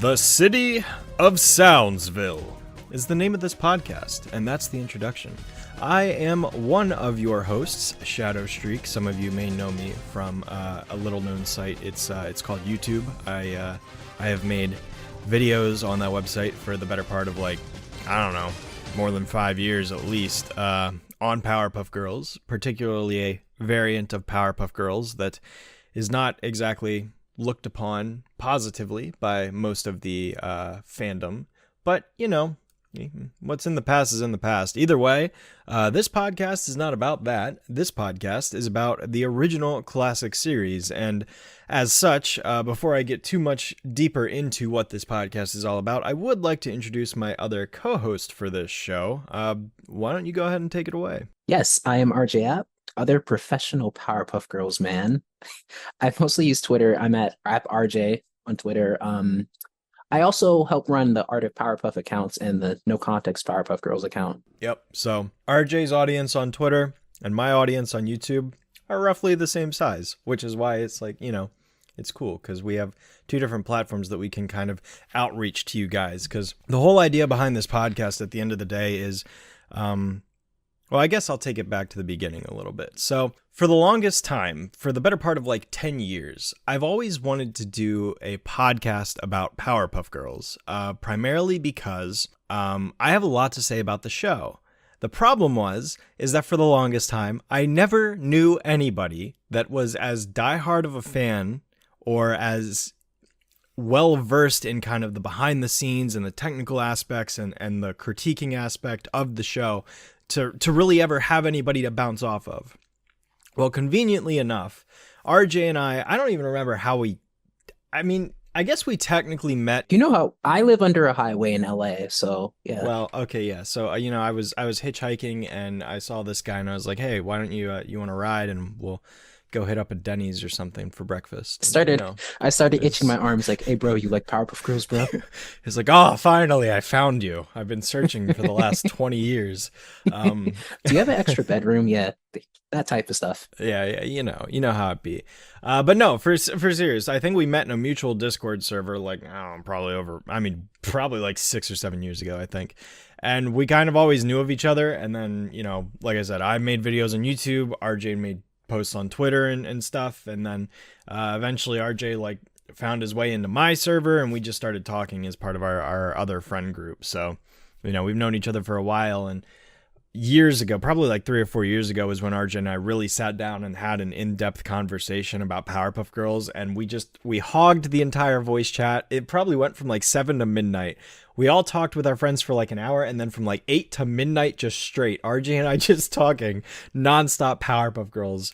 The City of Soundsville is the name of this podcast, and that's the introduction. I am one of your hosts, Shadow Streak. Some of you may know me from a little-known site. It's called YouTube. I have made videos on that website for the better part of, I don't know, more than 5 years at least, on Powerpuff Girls, particularly a variant of Powerpuff Girls that is not exactly looked upon positively by most of the fandom. But, you know, what's in the past is in the past. Either way, this podcast is not about that. This podcast is about the original classic series. And as such, before I get too much deeper into what this podcast is all about, I would like to introduce my other co-host for this show. Why don't you go ahead and take it away? Yes, I am RJ App, other professional Powerpuff Girls man. I mostly use Twitter. I'm at RJ on Twitter. I also help run the Art of Powerpuff accounts and the No Context Powerpuff Girls account. Yep. So RJ's audience on Twitter and my audience on YouTube are roughly the same size, which is why it's it's cool because we have two different platforms that we can kind of outreach to you guys. Because the whole idea behind this podcast at the end of the day is, well, I guess I'll take it back to the beginning a little bit. So for the longest time, for the better part of 10 years, I've always wanted to do a podcast about Powerpuff Girls, primarily because I have a lot to say about the show. The problem is that for the longest time, I never knew anybody that was as diehard of a fan or as well-versed in kind of the behind the scenes and the technical aspects and the critiquing aspect of the show to really ever have anybody to bounce off of. Well, conveniently enough, RJ and I don't even remember how I guess we technically met. You know how I live under a highway in LA, so yeah. Well, okay, yeah. So, I was hitchhiking and I saw this guy and I was like, hey, why don't you want to ride and we'll go hit up a Denny's or something for breakfast. I started itching my arms like, hey, bro, you like Powerpuff Girls, bro? He's like, oh, finally, I found you. I've been searching for the last 20 years. Do you have an extra bedroom? Yeah, that type of stuff. Yeah, you know how it be. But no, for serious, I think we met in a mutual Discord server, probably 6 or 7 years ago, I think. And we kind of always knew of each other. And then, like I said, I made videos on YouTube. RJ made posts on Twitter and stuff, and then eventually RJ found his way into my server and we just started talking as part of our other friend group. So we've known each other for a while, and years ago, probably 3 or 4 years ago, was when RJ and I really sat down and had an in-depth conversation about Powerpuff Girls, and we hogged the entire voice chat. It probably went from 7 to midnight. We all talked with our friends for an hour, and then from 8 to midnight, just straight, RJ and I just talking nonstop Powerpuff Girls.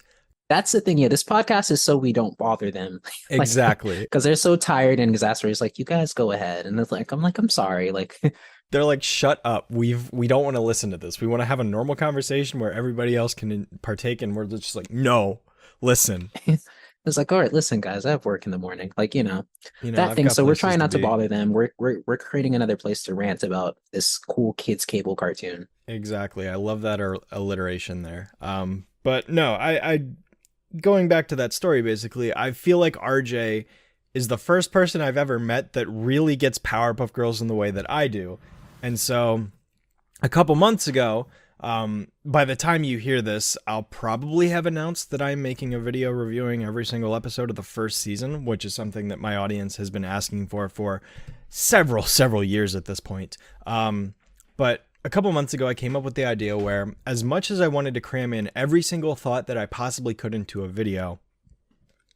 That's the thing. Yeah, this podcast is so we don't bother them. Exactly. Because they're so tired and exasperated. You guys go ahead. And it's I'm sorry. They're shut up. We don't want to listen to this. We want to have a normal conversation where everybody else can partake, and we're just no, listen. It's all right, listen, guys, I have work in the morning. That I've thing. So we're trying not to be. bother them. We're creating another place to rant about this cool kids cable cartoon. Exactly. I love that alliteration there. But no, I going back to that story, basically, I feel like RJ is the first person I've ever met that really gets Powerpuff Girls in the way that I do. And so a couple months ago, by the time you hear this, I'll probably have announced that I'm making a video reviewing every single episode of the first season, which is something that my audience has been asking for several years at this point. But a couple months ago, I came up with the idea where, as much as I wanted to cram in every single thought that I possibly could into a video,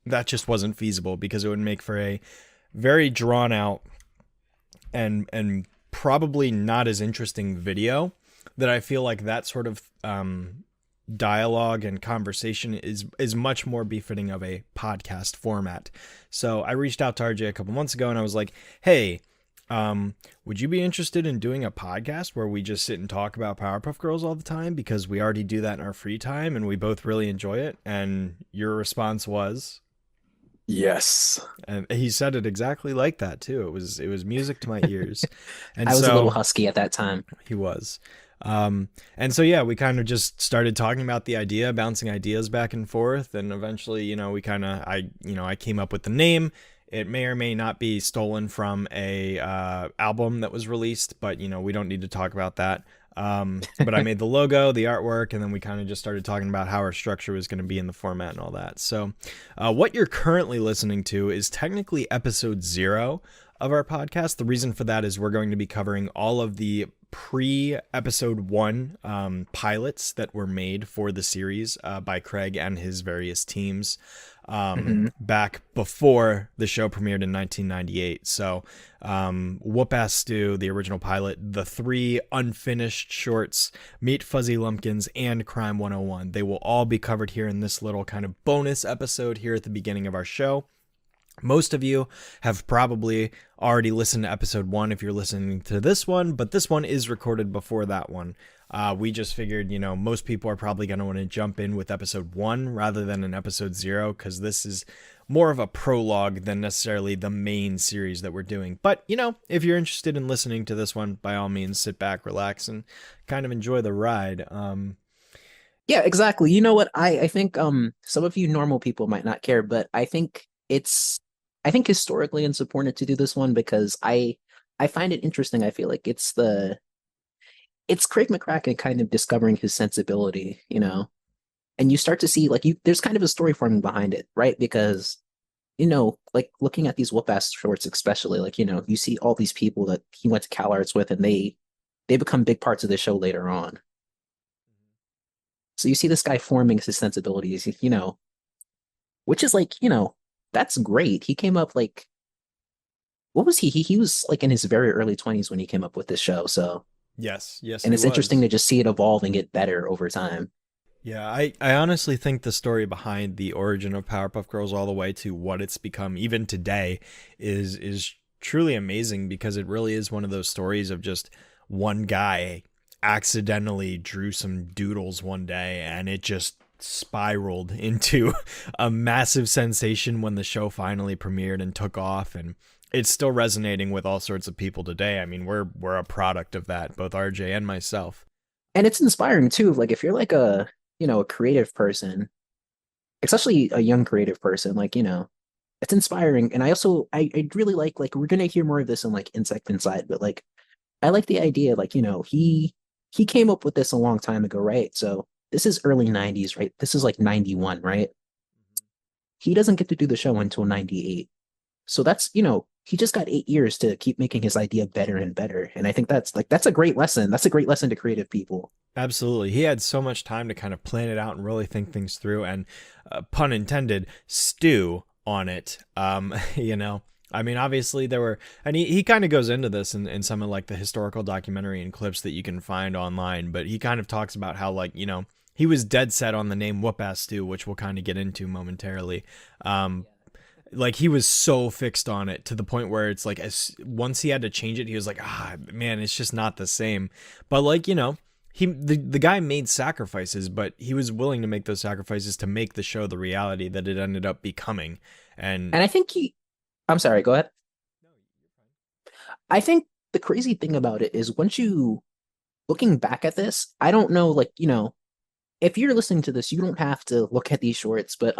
that just wasn't feasible because it would make for a very drawn out and probably not as interesting video. That I feel like that sort of dialogue and conversation is much more befitting of a podcast format. So I reached out to RJ a couple months ago and I was like, hey, would you be interested in doing a podcast where we just sit and talk about Powerpuff Girls all the time? Because we already do that in our free time and we both really enjoy it. And your response was... Yes. And he said it exactly like that too. It was music to my ears. And I was a little husky at that time. He was. And so, yeah, we kind of just started talking about the idea, bouncing ideas back and forth. And eventually, I came up with the name. It may or may not be stolen from a album that was released, but we don't need to talk about that. But I made the logo, the artwork, and then we kind of just started talking about how our structure was going to be in the format and all that. So, what you're currently listening to is technically episode 0 of our podcast. The reason for that is we're going to be covering all of the pre-episode 1 pilots that were made for the series by Craig and his various teams back before the show premiered in 1998. So Whoopass Stew, the original pilot, the 3 unfinished shorts, Meet Fuzzy Lumpkins, and Crime 101. They will all be covered here in this little kind of bonus episode here at the beginning of our show. Most of you have probably already listened to episode 1 if you're listening to this one, but this one is recorded before that one. We just figured, most people are probably going to want to jump in with episode 1 rather than an episode 0, because this is more of a prologue than necessarily the main series that we're doing. But, if you're interested in listening to this one, by all means, sit back, relax, and kind of enjoy the ride. Yeah, exactly. You know what? I think some of you normal people might not care, but I think historically it's important to do this one because I find it interesting. I feel like it's Craig McCracken kind of discovering his sensibility, and you start to see there's kind of a story forming behind it, right? Because like looking at these Whoopass shorts, especially you see all these people that he went to Cal Arts with, and they become big parts of the show later on. So you see this guy forming his sensibilities, which is that's great. He came up what was he? He was in his very early 20s when he came up with this show. So yes, and it's interesting to just see it evolve and get better over time. Yeah, I honestly think the story behind the origin of Powerpuff Girls all the way to what it's become even today is truly amazing, because it really is one of those stories of just one guy accidentally drew some doodles one day and it just spiraled into a massive sensation when the show finally premiered and took off, and it's still resonating with all sorts of people today. I mean, we're a product of that, both RJ and myself. And it's inspiring too. If you're a creative person, especially a young creative person, it's inspiring. And I really like we're gonna hear more of this in Insect Inside, but I like the idea he came up with this a long time ago, right? So this is early 90s, right? This is 91, right? He doesn't get to do the show until 98. So that's, he just got 8 years to keep making his idea better and better. And I think that's a great lesson. That's a great lesson to creative people. Absolutely. He had so much time to kind of plan it out and really think things through, and pun intended, stew on it. I mean, obviously there were, and he kind of goes into this in some of the historical documentary and clips that you can find online, but he kind of talks about how he was dead set on the name Whoopass Stew, which we'll kind of get into momentarily. He was so fixed on it to the point where it's once he had to change it, he was like, man, it's just not the same. But the guy made sacrifices, but he was willing to make those sacrifices to make the show the reality that it ended up becoming. And I think I'm sorry, go ahead. I think the crazy thing about it is looking back at this, I don't know, if you're listening to this, you don't have to look at these shorts, but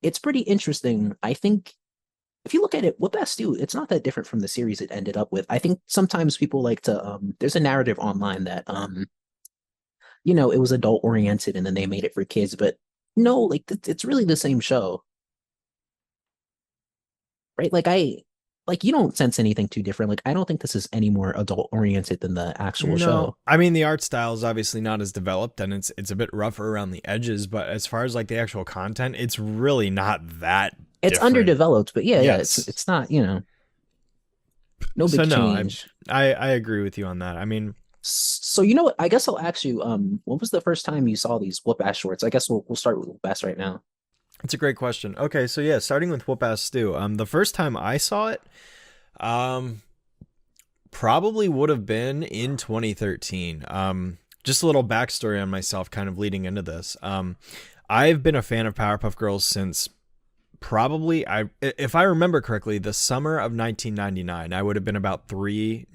it's pretty interesting. I think if you look at it, Whoopass Stew, it's not that different from the series it ended up with. I think sometimes people like to there's a narrative online that it was adult oriented and then they made it for kids, but no, it's really the same show. Right? You don't sense anything too different. I don't think this is any more adult oriented than the actual show. I mean, the art style is obviously not as developed and it's a bit rougher around the edges, but as far as the actual content, it's really not that It's different. Underdeveloped, but yeah, it's not, no big change. I agree with you on that. I mean, so you know what? I guess I'll ask you, when was the first time you saw these Whoopass shorts? I guess we'll start with Whoopass right now. It's a great question. Okay, so yeah, starting with Whoopass Stew. The first time I saw it, probably would have been in 2013. Just a little backstory on myself, kind of leading into this. I've been a fan of Powerpuff Girls since probably, if I remember correctly, the summer of 1999. I would have been about 3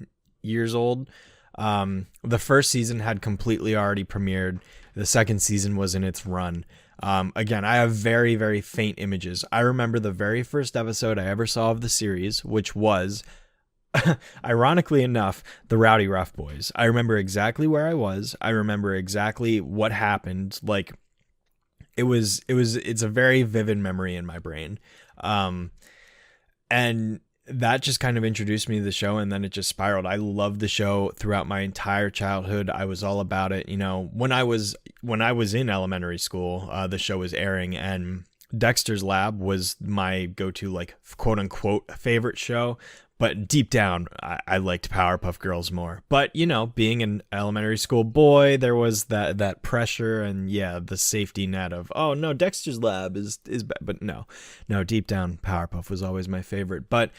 years old. The first season had completely already premiered. The second season was in its run. Again, I have very, very faint images. I remember the very first episode I ever saw of the series, which was, ironically enough, the Rowdy Rough Boys. I remember exactly where I was. I remember exactly what happened. Like, it's a very vivid memory in my brain. And that just kind of introduced me to the show, and then it just spiraled. I loved the show throughout my entire childhood. I was all about it. You know, when I was in elementary school, the show was airing, and Dexter's Lab was my go-to, like, quote unquote favorite show. But deep down, I liked Powerpuff Girls more. But, you know, being an elementary school boy, there was that pressure and, yeah, the safety net of, oh, no, Dexter's Lab is bad. But no, deep down, Powerpuff was always my favorite. But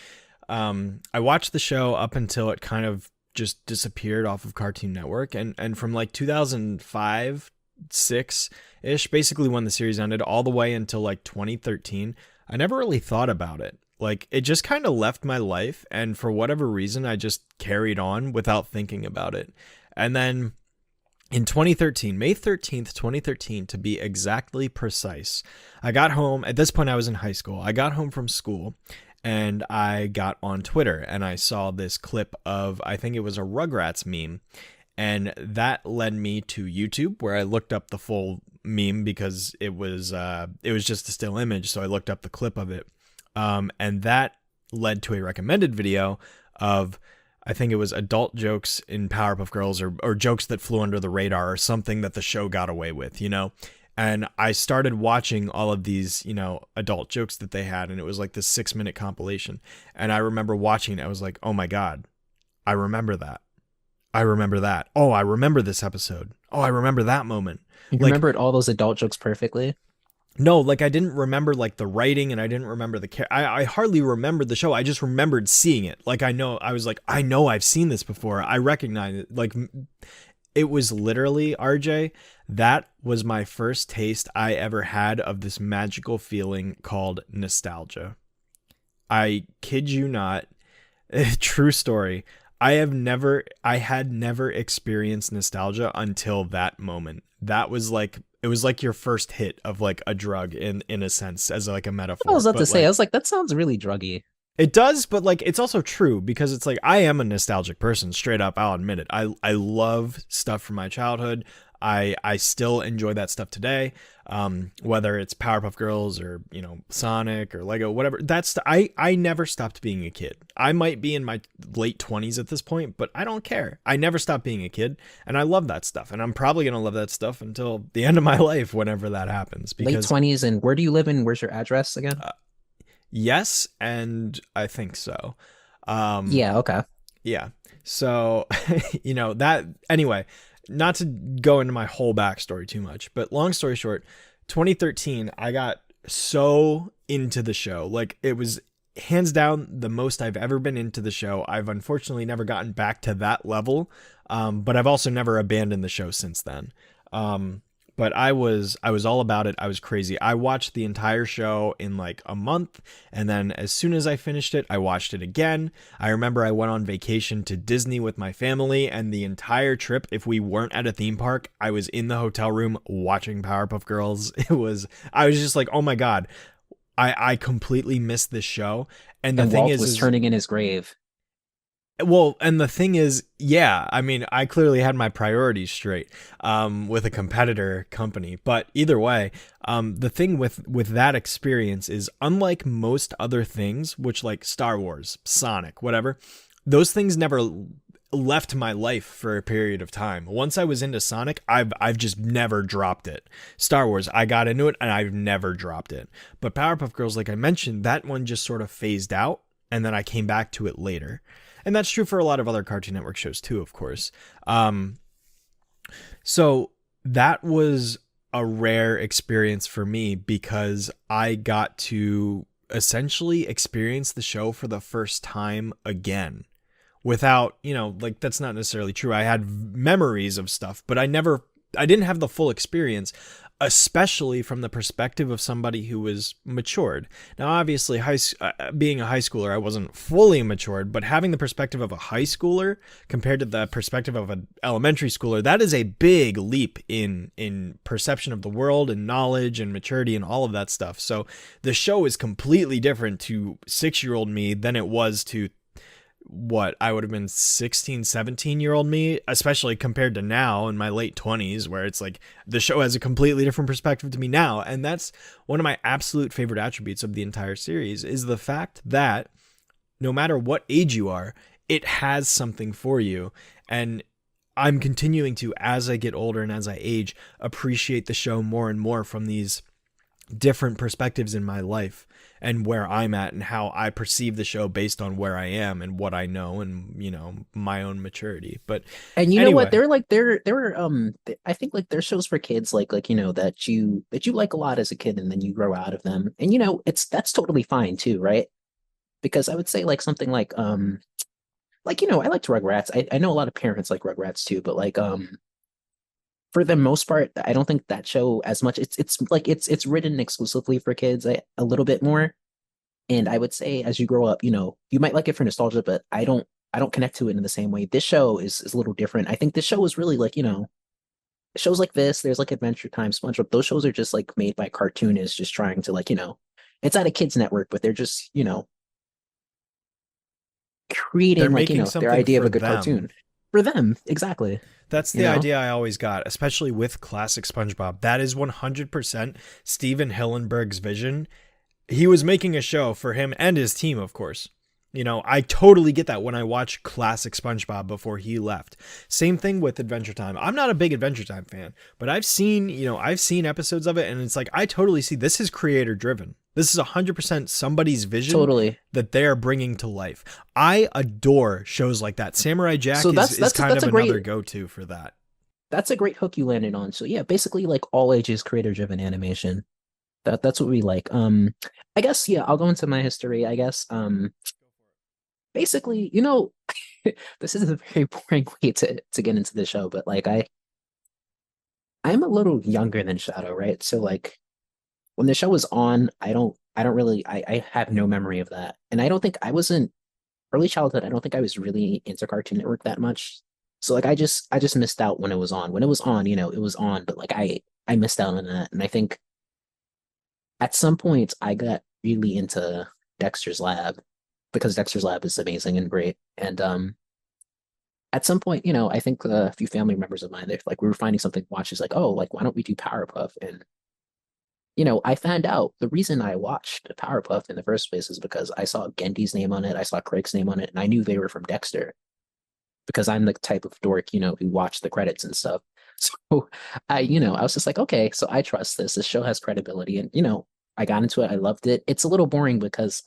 I watched the show up until it kind of just disappeared off of Cartoon Network. And from like 2005, 6-ish, basically when the series ended, all the way until like 2013, I never really thought about it. Like, it just kind of left my life, and for whatever reason, I just carried on without thinking about it. And then in 2013, May 13th, 2013, to be exactly precise, I got home. At this point, I was in high school. I got home from school, and I got on Twitter, and I saw this clip of, I think it was a Rugrats meme, and that led me to YouTube, where I looked up the full meme because it was just a still image, so I looked up the clip of it. And that led to a recommended video of, I think it was adult jokes in Powerpuff Girls, or jokes that flew under the radar, or something that the show got away with, you know? And I started watching all of these, you know, adult jokes that they had, and it was like this 6-minute compilation. And I remember watching it, I was like, oh my God, I remember that. I remember that. Oh, I remember this episode. Oh, I remember that moment. You remembered all those adult jokes perfectly? No, like, I didn't remember like the writing, and I didn't remember I hardly remembered the show. I just remembered seeing it. Like, I know I've seen this before. I recognize it. Like, it was literally, RJ, that was my first taste I ever had of this magical feeling called nostalgia. I kid you not. True story. I had never experienced nostalgia until that moment. That was like, it was like your first hit of like a drug in a sense, as like a metaphor. I was about to say, like, I was like, that sounds really druggy. it does, but like, it's also true, because it's like, I am a nostalgic person, straight up. I'll admit it. I love stuff from my childhood. I still enjoy that stuff today. Whether it's Powerpuff Girls, or, you know, Sonic, or Lego, whatever. I never stopped being a kid. I might be in my late 20s at this point, but I don't care. I never stopped being a kid, and I love that stuff. And I'm probably going to love that stuff until the end of my life, whenever that happens. Because, late 20s, and where do you live, and where's your address again? Yes, and I think so. Yeah, okay. Yeah. So, you know, that, anyway, not to go into my whole backstory too much, but long story short, 2013, I got so into the show. Like, it was hands down the most I've ever been into the show. I've unfortunately never gotten back to that level, but I've also never abandoned the show since then. But I was all about it. I was crazy. I watched the entire show in like a month, and then as soon as I finished it, I watched it again. I remember I went on vacation to Disney with my family, and the entire trip, if we weren't at a theme park, I was in the hotel room watching Powerpuff Girls. I was just like, oh my God, I completely missed this show. And the thing Walt was turning in his grave. Well, and the thing is, yeah, I mean, I clearly had my priorities straight, with a competitor company. But either way, the thing with that experience is, unlike most other things, which, like Star Wars, Sonic, whatever, those things never left my life for a period of time. Once I was into Sonic, I've just never dropped it. Star Wars, I got into it and I've never dropped it. But Powerpuff Girls, like I mentioned, that one just sort of phased out, and then I came back to it later. And that's true for a lot of other Cartoon Network shows too, of course. So that was a rare experience for me, because I got to essentially experience the show for the first time again. Without, you know, like, that's not necessarily true. I had memories of stuff, but I didn't have the full experience especially from the perspective of somebody who was matured. Now, obviously, being a high schooler, I wasn't fully matured, but having the perspective of a high schooler compared to the perspective of an elementary schooler, that is a big leap in perception of the world and knowledge and maturity and all of that stuff. So the show is completely different to 6-year-old me than it was to what I would have been 16, 17-year-old me, especially compared to now in my late 20s, where it's like the show has a completely different perspective to me now. And that's one of my absolute favorite attributes of the entire series, is the fact that no matter what age you are, it has something for you. And I'm continuing to, as I get older and as I age, appreciate the show more and more from these different perspectives in my life and where I'm at and how I perceive the show based on where I am and what I know and, you know, my own maturity. But And you know anyway, what? I think like they're shows for kids like, you know, that you like a lot as a kid and then you grow out of them. And you know, that's totally fine too, right? Because I would say like something like, you know, I liked Rugrats. I know a lot of parents like Rugrats too, but like for the most part, I don't think that show as much. It's written exclusively for kids a little bit more. And I would say as you grow up, you know, you might like it for nostalgia, but I don't connect to it in the same way. This show is a little different. I think this show is really like, you know, shows like this, there's like Adventure Time, SpongeBob. Those shows are just like made by cartoonists just trying to like, you know, it's not a kids network, but they're just, you know, they're creating like, you making know, their something idea of for a good them. cartoon. For them, exactly. That's You the know? idea I always got, especially with classic SpongeBob. That is 100% Steven Hillenburg's vision. He was making a show for him and his team, of course. You know, I totally get that when I watch classic SpongeBob before he left. Same thing with Adventure Time. I'm not a big Adventure Time fan, but I've seen episodes of it, and it's like I totally see this is creator driven. This is 100% somebody's vision Totally. that they are bringing to life. I adore shows like that. Samurai Jack So is kind that's of a great another go-to for that. that's a great hook you landed on. So yeah, basically like all ages creator driven animation. That's what we like. I guess yeah, I'll go into my history, I guess. Basically, you know, this is a very boring way to get into the show, but like I'm a little younger than Shadow, right? So like when the show was on, I don't really I have no memory of that. And I don't think I wasn't early childhood, I don't think I was really into Cartoon Network that much. So like I just missed out when it was on. When it was on, you know, it was on, but like I missed out on that. And I think at some point I got really into Dexter's Lab because Dexter's Lab is amazing and great. And at some point, you know, I think a few family members of mine, they like we were finding something to watch. Is like, oh, like why don't we do Powerpuff? And you know, I found out the reason I watched Powerpuff in the first place is because I saw Gendy's name on it, I saw Craig's name on it, and I knew they were from Dexter because I'm the type of dork, you know, who watched the credits and stuff. So I was just like, okay, so I trust this. This show has credibility, and you know, I got into it. I loved it. It's a little boring because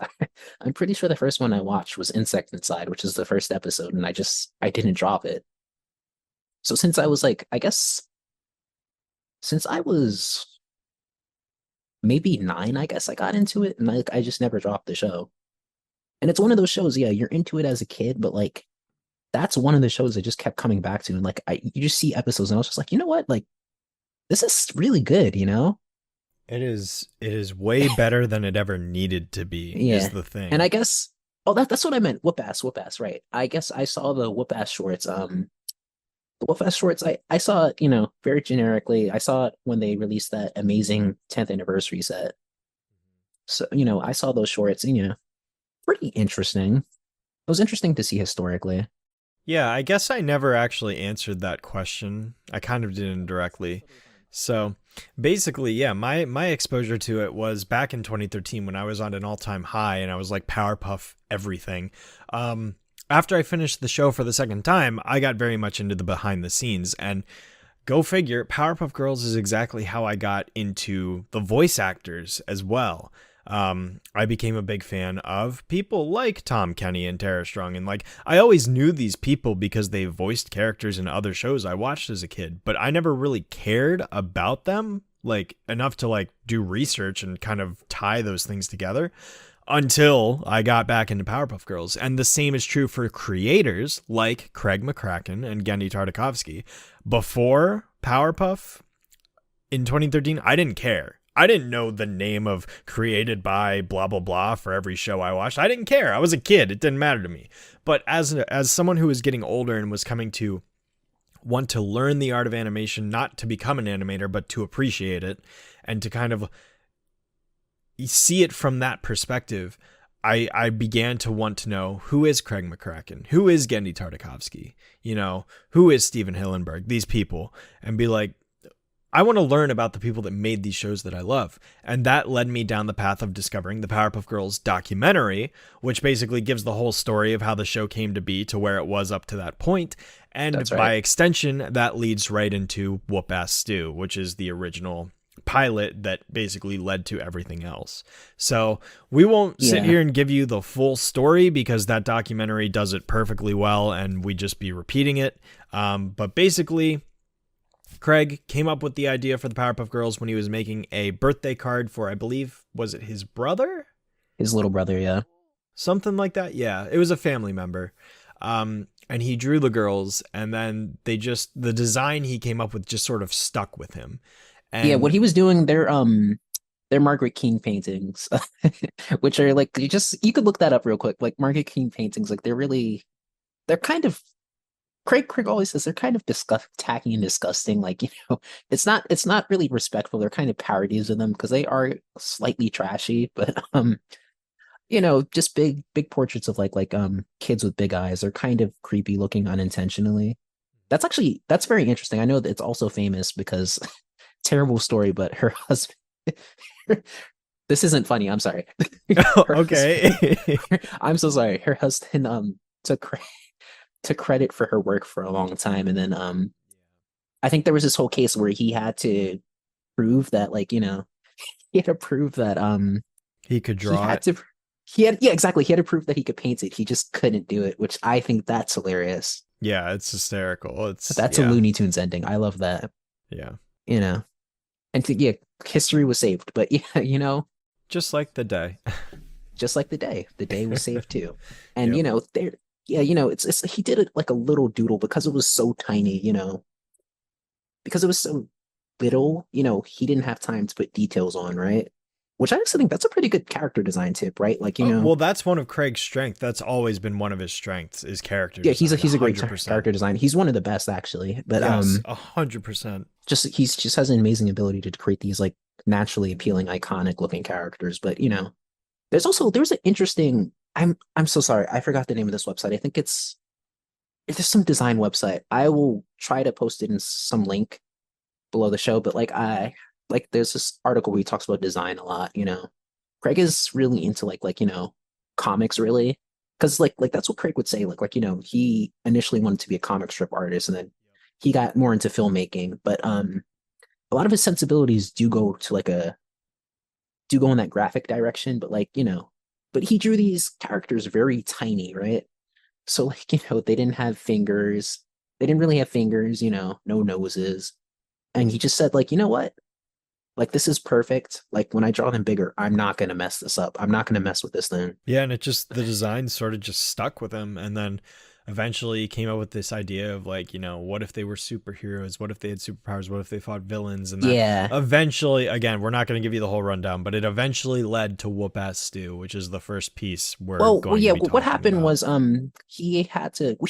I'm pretty sure the first one I watched was Insect Inside, which is the first episode, and I didn't drop it. So since I was like, I guess since I was maybe 9, I guess I got into it, and like I just never dropped the show. And it's one of those shows, yeah, you're into it as a kid, but like that's one of the shows I just kept coming back to, and like you just see episodes, and I was just like, you know what, like this is really good, you know? It is way better than it ever needed to be, is Yeah. the And thing. I guess that's what I meant. Whoopass, right. I guess I saw the Whoopass shorts. The Whoopass shorts, I saw it, you know, very generically. I saw it when they released that amazing 10th anniversary set. So, you know, I saw those shorts and you know, pretty interesting. It was interesting to see historically. Yeah, I guess I never actually answered that question. I kind of did indirectly. So basically, yeah, my exposure to it was back in 2013 when I was on an all-time high and I was like Powerpuff everything. After I finished the show for the second time, I got very much into the behind the scenes, and go figure, Powerpuff Girls is exactly how I got into the voice actors as well. I became a big fan of people like Tom Kenny and Tara Strong. And like, I always knew these people because they voiced characters in other shows I watched as a kid, but I never really cared about them like enough to like do research and kind of tie those things together until I got back into Powerpuff Girls. And the same is true for creators like Craig McCracken and Gendy Tartakovsky. Before Powerpuff, in 2013, I didn't care. I didn't know the name of created by blah, blah, blah for every show I watched. I didn't care. I was a kid. It didn't matter to me. But as someone who was getting older and was coming to want to learn the art of animation, not to become an animator, but to appreciate it and to kind of see it from that perspective, I began to want to know, who is Craig McCracken? Who is Gendy Tartakovsky? Who is Steven Hillenberg? These people. And be like, I want to learn about the people that made these shows that I love. And that led me down the path of discovering the Powerpuff Girls documentary, which basically gives the whole story of how the show came to be to where it was up to that point. And That's right. by extension, that leads right into Whoopass Stew, which is the original pilot that basically led to everything else. So we won't sit here and give you the full story because that documentary does it perfectly well and we just be repeating it. But basically, Craig came up with the idea for the Powerpuff Girls when he was making a birthday card for, I believe, was it his brother? His little brother, yeah. Something like that. Yeah, it was a family member. And he drew the girls, and then the design he came up with just sort of stuck with him. And yeah, what he was doing, they're Margaret Keane paintings, which are like, you could look that up real quick. Like Margaret Keane paintings, like they're kind of, Craig always says they're kind of tacky and disgusting. Like, it's not really respectful. They're kind of parodies of them because they are slightly trashy, but just big portraits of like kids with big eyes. They're kind of creepy looking unintentionally. That's very interesting. I know that it's also famous because terrible story, but her husband this isn't funny, I'm sorry. Okay. I'm so sorry. Her husband took credit for her work for a long time, and then I think there was this whole case where he had to prove that he had to prove that he could draw exactly, he had to prove that he could paint it. He just couldn't do it, which I think that's hilarious. Yeah, it's hysterical. That's a Looney Tunes ending. I love that. Yeah. And history was saved, but just like the day. Just like the day was saved too. And Yep. it's he did it like a little doodle because it was so tiny, because it was so little, he didn't have time to put details on, right? Which I actually think that's a pretty good character design tip, right? Like, well, that's one of Craig's strengths. That's always been one of his strengths is character yeah, design. he's a great 100%. character design. He's one of the best actually. But yes, 100%. He's just has an amazing ability to create these like naturally appealing, iconic looking characters. But there's an interesting, I'm so sorry, I forgot the name of this website. I think there's some design website. I will try to post it in some link below the show, but there's this article where he talks about design a lot. Craig is really into comics, really, because like that's what Craig would say. He initially wanted to be a comic strip artist, and then he got more into filmmaking. But a lot of his sensibilities do go in that graphic direction. But but he drew these characters very tiny, right? So they didn't have fingers. They didn't really have fingers. No noses. And he just said, you know what? This is perfect. When I draw them bigger, I'm not going to mess this up. I'm not going to mess with this thing. Yeah, and the design sort of just stuck with him. And then eventually he came up with this idea of what if they were superheroes? What if they had superpowers? What if they fought villains? And that eventually, again, we're not going to give you the whole rundown, but it eventually led to Whoopass Stew, which is the first piece we're going to be what happened about. was he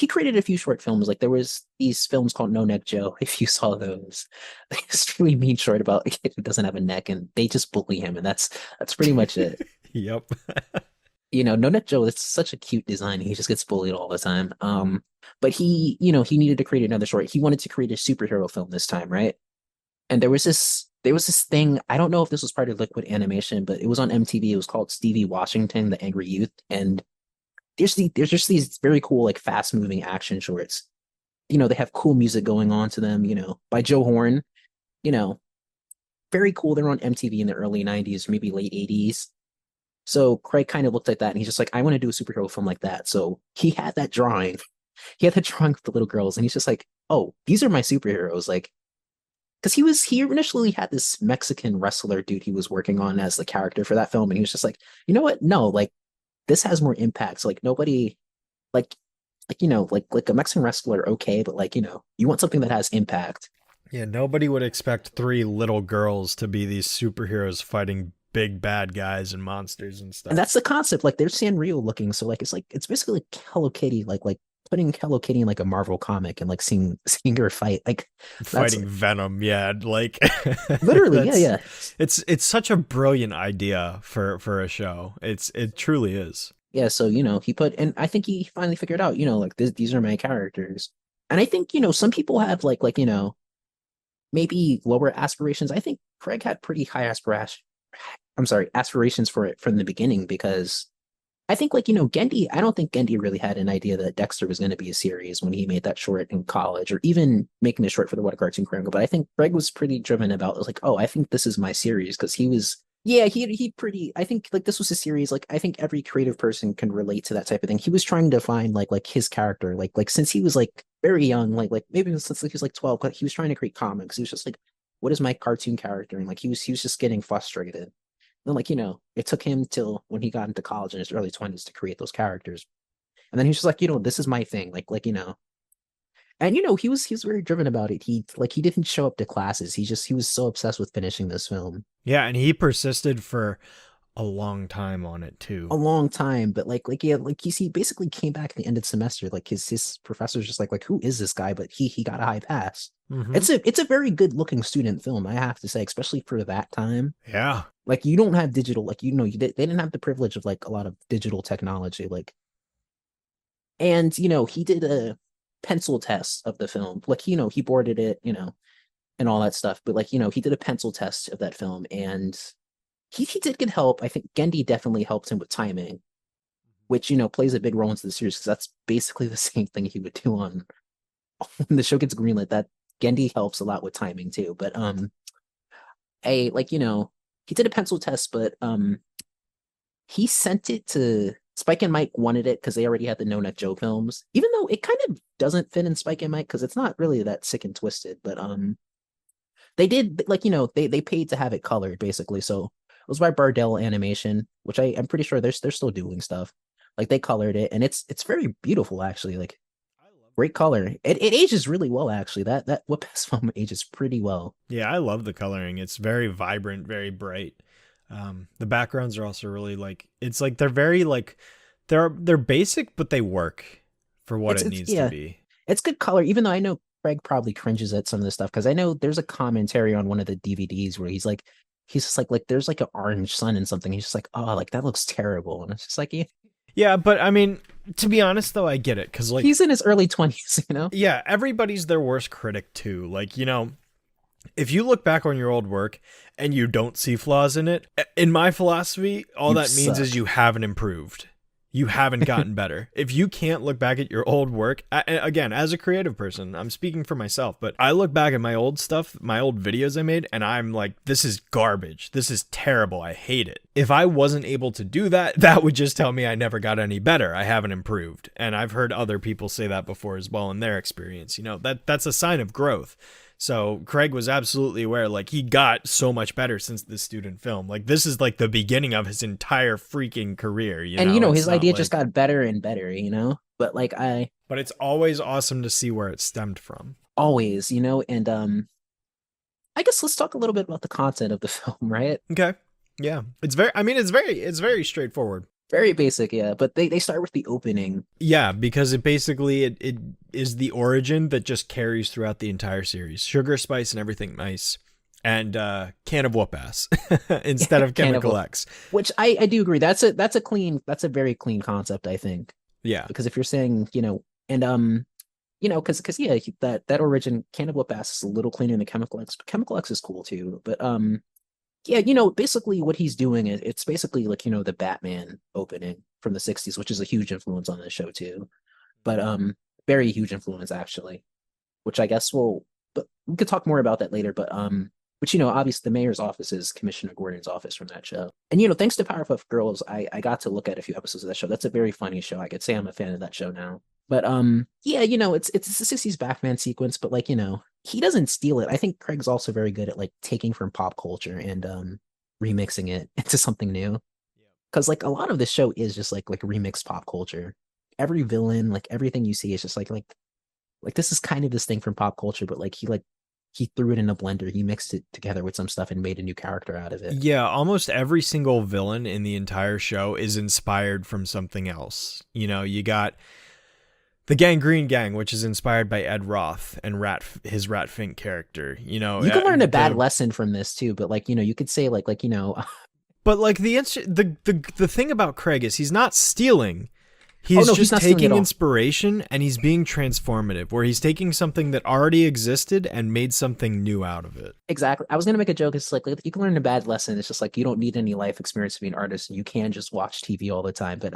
created a few short films. There was these films called No Neck Joe, if you saw those. It's really mean short about a kid who doesn't have a neck, and they just bully him, and that's pretty much it. Yep. No Neck Joe, it's such a cute design. He just gets bullied all the time. But he needed to create another short. He wanted to create a superhero film this time, right? And there was this thing. I don't know if this was part of Liquid Animation, but it was on MTV. It was called Stevie Washington, the Angry Youth. And there's just these very cool, fast moving action shorts. They have cool music going on to them, by Joe Horn, very cool. They're on MTV in the early 90s, maybe late 80s. So Craig kind of looked at that and he's just like, I want to do a superhero film like that. So he had that drawing. He had that drawing with the little girls, and he's just like, oh, these are my superheroes. Because he initially had this Mexican wrestler dude he was working on as the character for that film, and he was just like, you know what? No, this has more impact. So, nobody, like a Mexican wrestler, okay, but you want something that has impact. Yeah, nobody would expect three little girls to be these superheroes fighting big bad guys and monsters and And stuff. that's the concept. Like they're Sanrio looking, so like it's basically like Hello Kitty, like putting Hello Kitty in like a Marvel comic and like seeing her fight. Like that's Fighting Venom, yeah, like literally, yeah, that's yeah. it's such a brilliant idea for a show. It truly is. Yeah, so he put, and I think he finally figured out, like these are my characters. And I think, some people have maybe lower aspirations. I think Craig had pretty high aspirations for it from the beginning because I think Gendy, I don't think Gendy really had an idea that Dexter was going to be a series when he made that short in college or even making a short for the What a Cartoon Chronicle. But I think Greg was pretty driven about it. Like, oh, I think this is my series because he was, yeah, he pretty, I think like this was a series. Like, I think every creative person can relate to that type of thing. He was trying to find like his character, like since he was like very young, like maybe since like, he was like 12, but he was trying to create comics. He was just like, what is my cartoon character? And like he was just getting frustrated. Then it took him till when he got into college in his early 20s to create those characters. And then he was just like, this is my thing. And he was very driven about it. He didn't show up to classes. He was so obsessed with finishing this film. Yeah, and he persisted for a long time on it A too. long time, but yeah, like he basically came back at the end of the semester. Like his professor's just like who is this guy? But he got a high pass. Hmm. It's a very good looking student film, I have to say, especially for that time. Yeah. Like you don't have digital, like they didn't have the privilege of like a lot of digital technology. Like and he did a pencil test of the film. Like he boarded it, and all that stuff. But like he did a pencil test of that film, and he did get help. I think Gendy definitely helped him with timing, which plays a big role into the series because that's basically the same thing he would do on when the show gets greenlit. That Gendy helps a lot with timing too. But a like he did a pencil test, but he sent it to Spike and Mike wanted it because they already had the No Nut Joe films, even though it kind of doesn't fit in Spike and Mike because it's not really that sick and twisted. But they did like they paid to have it colored basically. So it was by Bardell Animation, which I'm pretty sure they're still doing stuff. Like they colored it, and it's very beautiful actually. Like I love great color. It ages really well actually. That Whoopass film ages pretty well. Yeah, I love the coloring. It's very vibrant, very bright. The backgrounds are also really like it's like they're very like they're basic, but they work for what it It's needs to yeah, be. it's good color, even though I know Craig probably cringes at some of this stuff because I know there's a commentary on one of the DVDs where he's just like there's like an orange sun and something. He's just like, oh, like that looks terrible. And it's just like Yeah, but I mean, to be honest though, I get it because like he's in his early 20s, you know? yeah, everybody's their worst critic too. Like if you look back on your old work and you don't see flaws in it, in my philosophy, all You that means is suck. you haven't improved. You haven't gotten better. If you can't look back at your old work, again, as a creative person, I'm speaking for myself, but I look back at my old stuff, my old videos I made, and I'm like, this is garbage. This is terrible. I hate it. If I wasn't able to do that, that would just tell me I never got any better. I haven't improved. And I've heard other people say that before as well in their experience. That's a sign of growth. So Craig was absolutely aware, like he got so much better since this student film. Like this is like the beginning of his entire freaking career, And It's his not idea just like got better and better, But like I but it's always awesome to see where it stemmed from. always, and I guess let's talk a little bit about the content of the film, right? Okay. Yeah. It's very straightforward. Very basic, yeah. But they start with the opening. Yeah, because it is the origin that just carries throughout the entire series. Sugar, spice, and everything nice. And can of whoop ass instead of Kind of chemical X. which I do agree. That's a very clean concept, I think. Yeah. Because if you're saying, and because yeah, that origin Cannibal Bass is a little cleaner than Chemical X, but Chemical X is cool too. But yeah, basically what he's doing is it's basically like, the Batman opening from the 60s, which is a huge influence on this show too. But very huge influence actually, which I guess but we could talk more about that later. But which obviously the mayor's office is Commissioner Gordon's office from that show. And thanks to Powerpuff Girls, I got to look at a few episodes of that show. That's a very funny show. I could say I'm a fan of that show now. But yeah, it's the 60s Batman sequence, but like, he doesn't steal it. I think Craig's also very good at like taking from pop culture and remixing it into something new. Because like a lot of this show is just like remixed pop culture. Every villain, like everything you see is just like this is kind of this thing from pop culture, but like he like he threw it in a blender. He mixed it together with some stuff and made a new character out of it. Yeah, almost every single villain in the entire show is inspired from something else. You know, you got the Gangrene Gang, which is inspired by Ed Roth and his Rat Fink character. You know, You can learn a bad lesson from this too, but like, you could say like, but like the thing about Craig is he's not stealing. He's no, just not stealing taking at all. inspiration and he's being transformative, where he's taking something that already existed and made something new out of it. Exactly. I was gonna make a joke. It's like you can learn a bad lesson. It's just like you don't need any life experience to be an artist. You can just watch TV all the time. But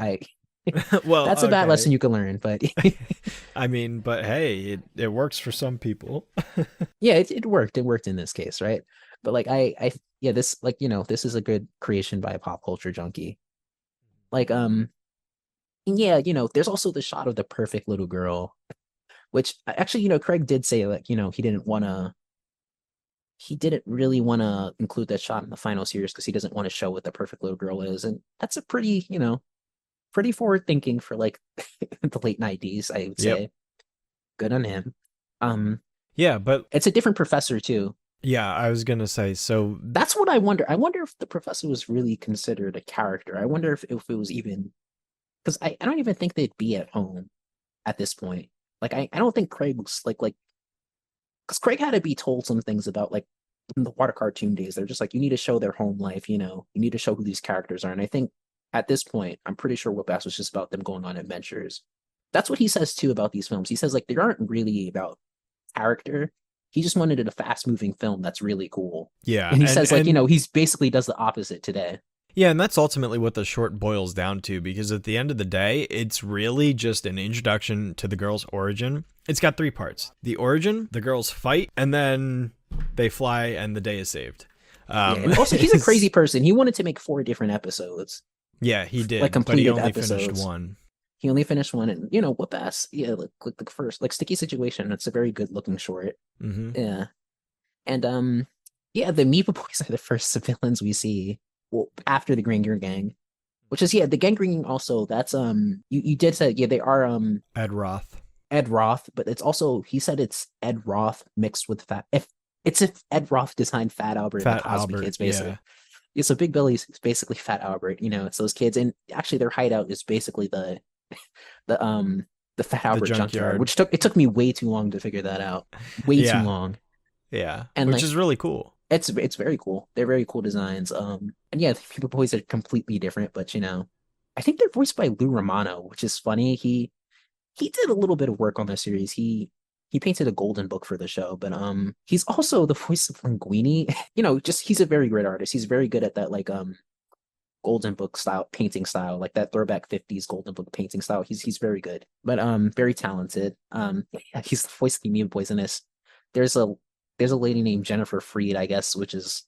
Well, that's a bad okay. lesson you can learn. But I mean, but hey, it works for some people. yeah, it worked. It worked in this case, right? But like yeah, this like this is a good creation by a pop culture junkie. Like and yeah, there's also the shot of the perfect little girl, which actually Craig did say like he didn't really want to include that shot in the final series because he doesn't want to show what the perfect little girl is, and that's a pretty pretty forward thinking for like the late 90s, I would say. Yep. Good on him. Yeah, but it's a different professor too. yeah, I was gonna say, so That's what I wonder. I wonder if the professor was really considered a character. I wonder if it was even because I don't even think they'd be at home at this point. Like I don't think Craig's like because Craig had to be told some things about like in the water cartoon days. They're just like, you need to show their home life, you need to show who these characters are. And I think at this point, I'm pretty sure Whoopass was just about them going on adventures. That's what he says too about these films. He says like they aren't really about character. He just wanted a fast moving film that's really cool. yeah, And he says like, he's basically does the opposite today. yeah, and that's ultimately what the short boils down to, because at the end of the day, it's really just an introduction to the girl's origin. It's got 3 parts: the origin, the girls fight, and then they fly and the day is saved. And also, he's a crazy person. He wanted to make 4 different episodes. Yeah, he did, like but he completed only episodes. finished 1. He only finished 1, and Whoopass, yeah, like the first, like Sticky Situation. It's a very good looking short. Mm-hmm. Yeah, and yeah, the Amoeba Boys are the first villains we see. Well, after the Gangrene Gang, which is the Gangrene Gang. Also, that's you did say they are Ed Roth. Ed Roth, but it's also he said it's Ed Roth mixed with Fat. If Ed Roth designed Fat Albert and the Cosby Kids, basically. Yeah, so Big Billy's basically Fat Albert. It's those kids, and actually their hideout is basically the Fat Albert junkyard, which took me way too long to figure that out. Way too long. Yeah, and which is really cool. It's very cool. They're very cool designs. And yeah, the People Boys are completely different, but I think they're voiced by Lou Romano, which is funny. He did a little bit of work on the series. He painted a golden book for the show, but he's also the voice of Linguini. He's a very great artist. He's very good at that like golden book style painting style, like that throwback 50s golden book painting style. He's very good, but very talented. He's the voice of the Amoeba Boys in this. There's a lady named Jennifer Freed, I guess, which is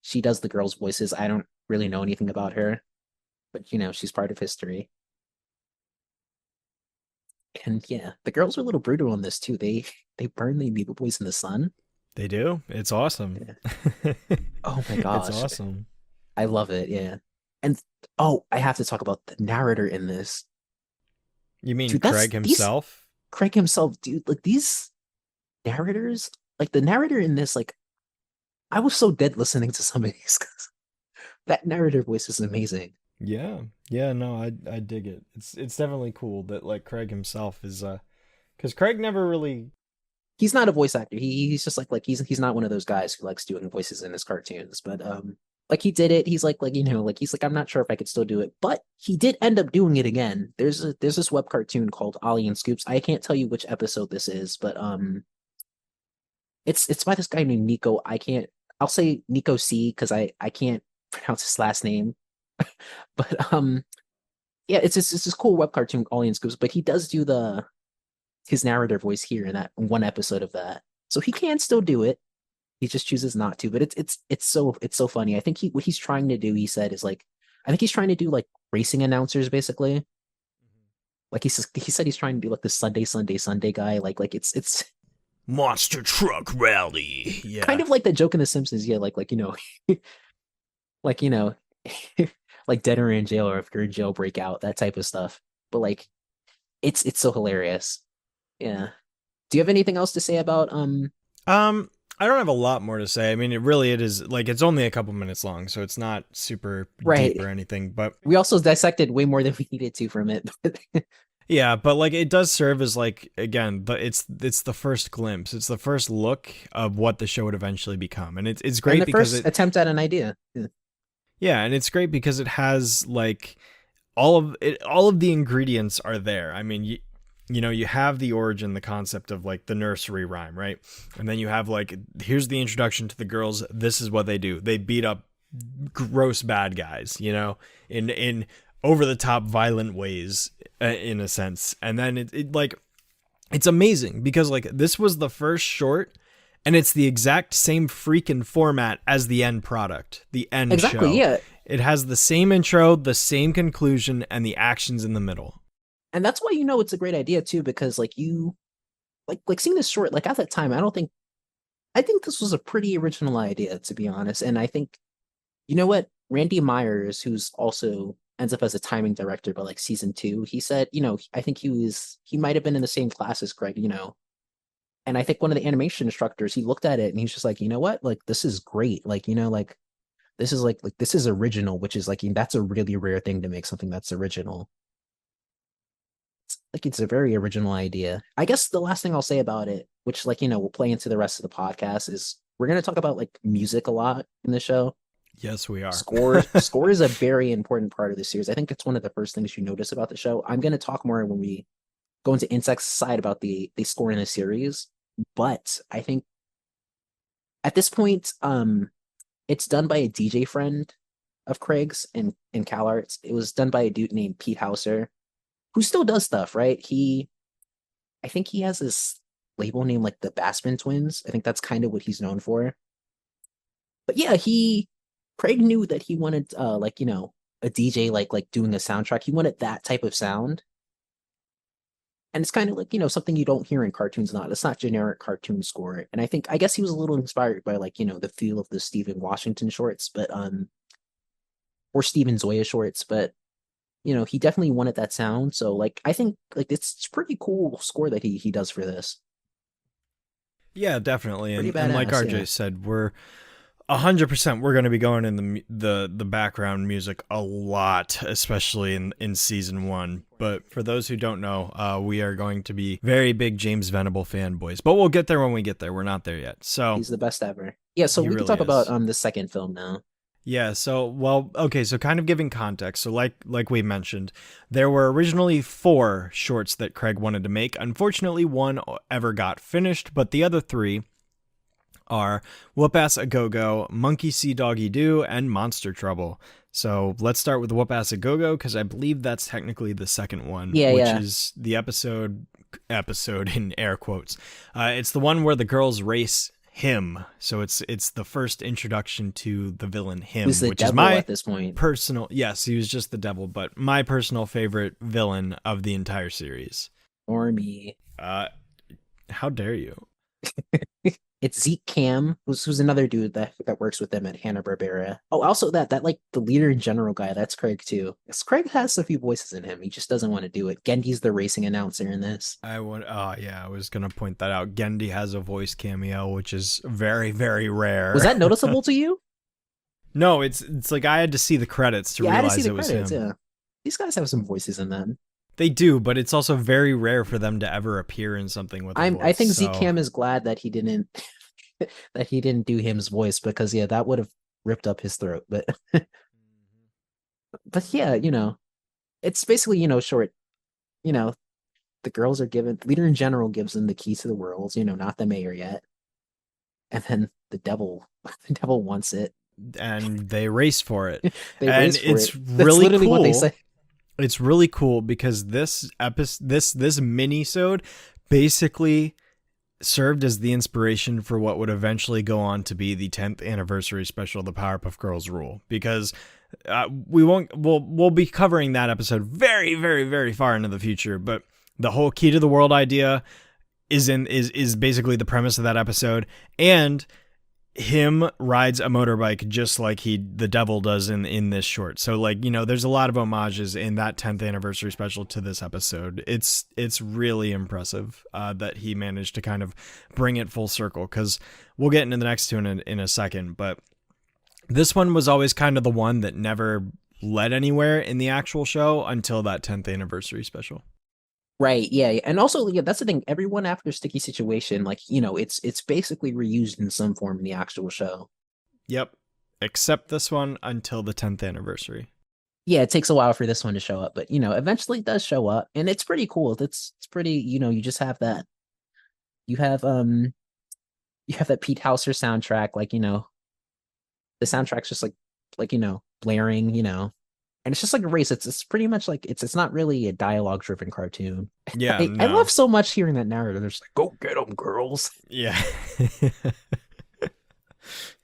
she does the girls' voices. I don't really know anything about her, but she's part of history. And yeah, the girls are a little brutal on this too. They burn the Amoeba Boys in the sun. They do. It's awesome. Yeah. Oh my gosh. It's awesome. I love it, yeah. And I have to talk about the narrator in this. You mean dude, Craig himself? Craig himself, dude. Like these narrators, like the narrator in this, like I was so dead listening to some of these because that narrator voice is amazing. Yeah, no, I dig it. It's definitely cool that like Craig himself is because Craig never really. He's not a voice actor. He's just like he's not one of those guys who likes doing voices in his cartoons. But like he did it. He's like he's like, I'm not sure if I could still do it, but he did end up doing it again. There's this web cartoon called Ollie and Scoops. I can't tell you which episode this is, but it's by this guy named Nico. I'll say Nico C because I can't pronounce his last name. But yeah, it's this cool web cartoon Ollie and Scoops, but he does do his narrator voice here in that one episode of that. So he can still do it. He just chooses not to. But it's so funny. I think what he's trying to do, he said, is like I think he's trying to do like racing announcers basically. Like he said he's trying to be like the Sunday guy. Like it's Monster Truck Rally. Yeah. Kind of like that joke in The Simpsons, yeah, like like like dead or in jail, or if you're in jail, break out, that type of stuff. But like it's so hilarious. Yeah. Do you have anything else to say about I don't have a lot more to say. I mean, it is like it's only a couple minutes long, so it's not super deep Right. or anything. But We also dissected way more than we needed to from it. yeah, but like it does serve as like again, but it's the first glimpse. It's the first look of what the show would eventually become, and it's And great the because first it attempt at an idea. Yeah. yeah, and it's great because it has like all of the ingredients are there. I mean, you know, you have the origin, the concept of like the nursery rhyme, right? And then you have like here's the introduction to the girls. This is what they do. They beat up gross bad guys, you know, in over the top violent ways in a sense. And then it like it's amazing because like this was the first short and it's the exact same freaking format as the end product, the end Exactly. show. Yeah. It has the same intro, the same conclusion, and the actions in the middle. And that's why it's a great idea too, because like you like seeing this short, like at that time, I think this was a pretty original idea, to be honest. And I think you know what? Randy Myers, who's also ends up as a timing director by like season two, he said, I think he might have been in the same class as Craig, and I think one of the animation instructors, he looked at it and he's just like, you know what? Like this is great. Like, like this is like this is original, which is like that's a really rare thing to make something that's original. It's a very original idea. I guess the last thing I'll say about it, which like, will play into the rest of the podcast, is we're gonna talk about like music a lot in the show. Yes, we are. Score is a very important part of the series. I think it's one of the first things you notice about the show. I'm gonna talk more when we go into Insect's side about the score in the series, but I think at this point, it's done by a DJ friend of Craig's in CalArts. It was done by a dude named Pete Hauser, who still does stuff, right? I think he has this label named like the Bassman Twins. I think that's kind of what he's known for. But yeah, Craig knew that he wanted like, a DJ like doing a soundtrack. He wanted that type of sound. And it's kind of like, something you don't hear in cartoons. It's not generic cartoon score. And I guess he was a little inspired by like, the feel of the Stephen Washington shorts, but or Stephen Zoya shorts, but he definitely wanted that sound. So like I think like it's pretty cool score that he does for this. Yeah, definitely. Pretty And like badass, RJ yeah. said, we're 100% we're going to be going in the background music a lot, especially in season 1. But for those who don't know, we are going to be very big James Venable fanboys. But we'll get there when we get there. We're not there yet. So He's the best ever. Yeah, so he we can really talk about is. the second film now. Yeah, so well, okay, so kind of giving context. So like we mentioned, there were originally 4 shorts that Craig wanted to make. Unfortunately, one ever got finished, but the other 3 are Whoopass A Go-Go, Monkey See Doggy Do, and Monster Trouble. So let's start with Whoopass A Go-Go because I believe that's technically the second one, Yeah, which yeah. is the episode in air quotes. It's the one where the girls race him. So it's the first introduction to the villain him, Who's the which is devil my at this point? personal, yes, he was just the devil, but my personal favorite villain of the entire series. Or me. How dare you? It's Zeke Cam, who's another dude that works with them at Hanna-Barbera. Oh, also that like the leader in general guy, that's Craig too. Craig has a few voices in him. He just doesn't want to do it. Gendy's the racing announcer in this. I was gonna point that out. Gendy has a voice cameo, which is very, very rare. Was that noticeable to you? No, it's like I had to see the credits to Yeah, I had to see realize the it was credits, him. yeah. These guys have some voices in them. They do, but it's also very rare for them to ever appear in something with a voice. I think so. Zeke Cam is glad that he didn't that he didn't do him's voice, because yeah, that would have ripped up his throat. But but yeah, it's basically, short, the girls are given, leader in general gives them the keys to the world, not the mayor yet. And then the devil wants it. And they race for it. They and race for it's it. really That's literally cool. what they say. It's really cool because this mini-sode basically served as the inspiration for what would eventually go on to be the 10th anniversary special of the Powerpuff Girls rule, because we'll be covering that episode very, very, very far into the future, but the whole key to the world idea is basically the premise of that episode. And him rides a motorbike just like the devil does in this short. So like, there's a lot of homages in that 10th anniversary special to this episode. It's really impressive that he managed to kind of bring it full circle, because we'll get into the next two in a second. But this one was always kind of the one that never led anywhere in the actual show until that 10th anniversary special. Right, yeah. And also, yeah, that's the thing. Everyone after Sticky Situation, like, it's basically reused in some form in the actual show. Yep. Except this one until the 10th anniversary. Yeah, it takes a while for this one to show up, but eventually it does show up, and it's pretty cool. It's pretty, you just have that. You have that Pete Hauser soundtrack, like, the soundtrack's just like blaring, and it's just like a race. It's pretty much like it's not really a dialogue driven cartoon. Yeah, I love so much hearing that narrative. There's like, go get them, girls. Yeah.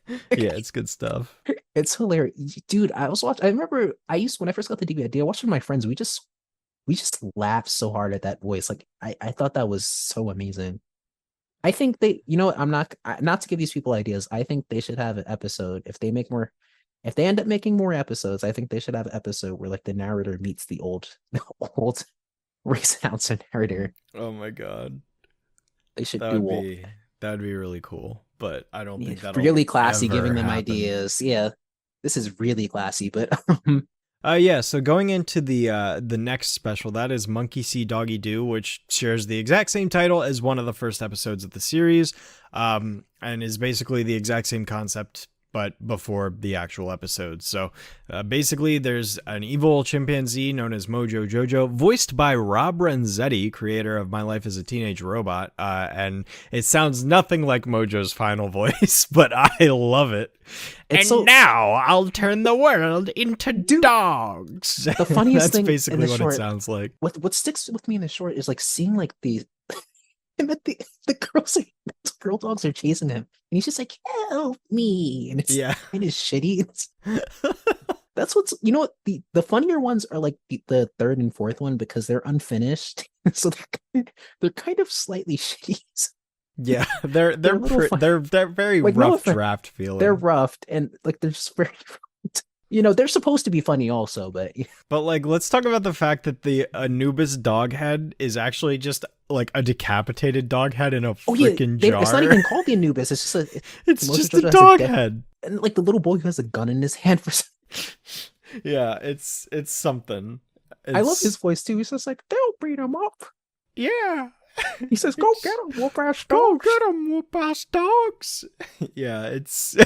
Yeah, it's good stuff. It's hilarious, dude. I remember when I first got the DVD, I watched with my friends. We just laughed so hard at that voice. Like I thought that was so amazing. I think what, I'm not to give these people ideas. I think they should have an episode if they end up making more episodes. I think they should have an episode where like the narrator meets the old race announcer narrator. Oh my god, they should that'd be really cool. But I don't think that'll really classy, ever giving them happen. ideas. Yeah, this is really classy. But yeah. So going into the next special, that is Monkey See Doggy Do, which shares the exact same title as one of the first episodes of the series, and is basically the exact same concept, but before the actual episode. So basically there's an evil chimpanzee known as Mojo Jojo, voiced by Rob Renzetti, creator of My Life as a Teenage Robot. And it sounds nothing like Mojo's final voice, but I love it. Now I'll turn the world into dogs. The funniest thing, that's basically what short, it sounds like. What sticks with me in the short is like seeing like the girl dogs are chasing him, and he's just like, help me, and it's kind of shitty. That's what's, what the funnier ones are, like the third and fourth one, because they're unfinished, so they're kind of slightly shitty. Yeah, they're very like, rough draft feeling. They're rough, and like they're just very they're supposed to be funny also, but like, let's talk about the fact that the Anubis dog head is actually just like a decapitated dog head in a freaking jar. It's not even called the Anubis. It's just it's just a dog head, and like the little boy who has a gun in his hand for some... Yeah, it's something. I love his voice too. He's just like, they'll beat him up. Yeah. He says, go get him, Whoopass dogs. Go get him, Whoopass dogs. Yeah, it's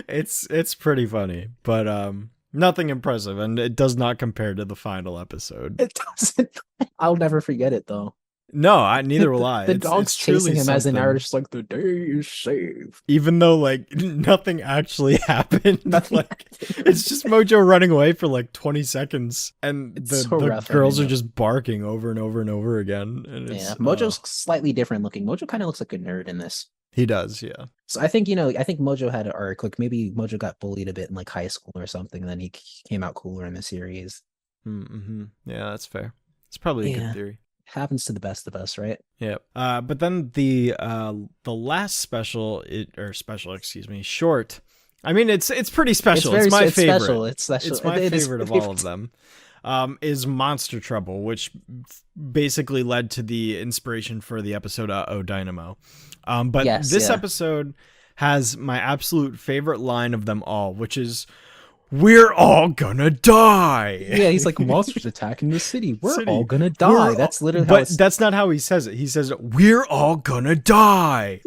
it's pretty funny, but nothing impressive, and it does not compare to the final episode. It doesn't. I'll never forget it though. No, neither will I. The dog's chasing him as an narrator, just like, the day is saved. Even though like nothing actually happened. It's just Mojo running away for like 20 seconds, and the girls are just barking over and over and over again. And it's, Mojo's slightly different looking. Mojo kind of looks like a nerd in this. He does, yeah. So I think Mojo had an arc. Like maybe Mojo got bullied a bit in like high school or something, and then he came out cooler in the series. Mm-hmm. Yeah, that's fair. It's probably a good theory. Happens to the best of us, right? Yeah. But then the last short. I mean, it's pretty special. It's my favorite. Special. It's special. It's my favorite of all of them. Is Monster Trouble, which basically led to the inspiration for the episode Oh Dynamo. But this episode has my absolute favorite line of them all, which is, we're all gonna die. Yeah, he's like, monsters attacking the city. We're all gonna die. That's literally how that's not how he says it. He says, we're all gonna die.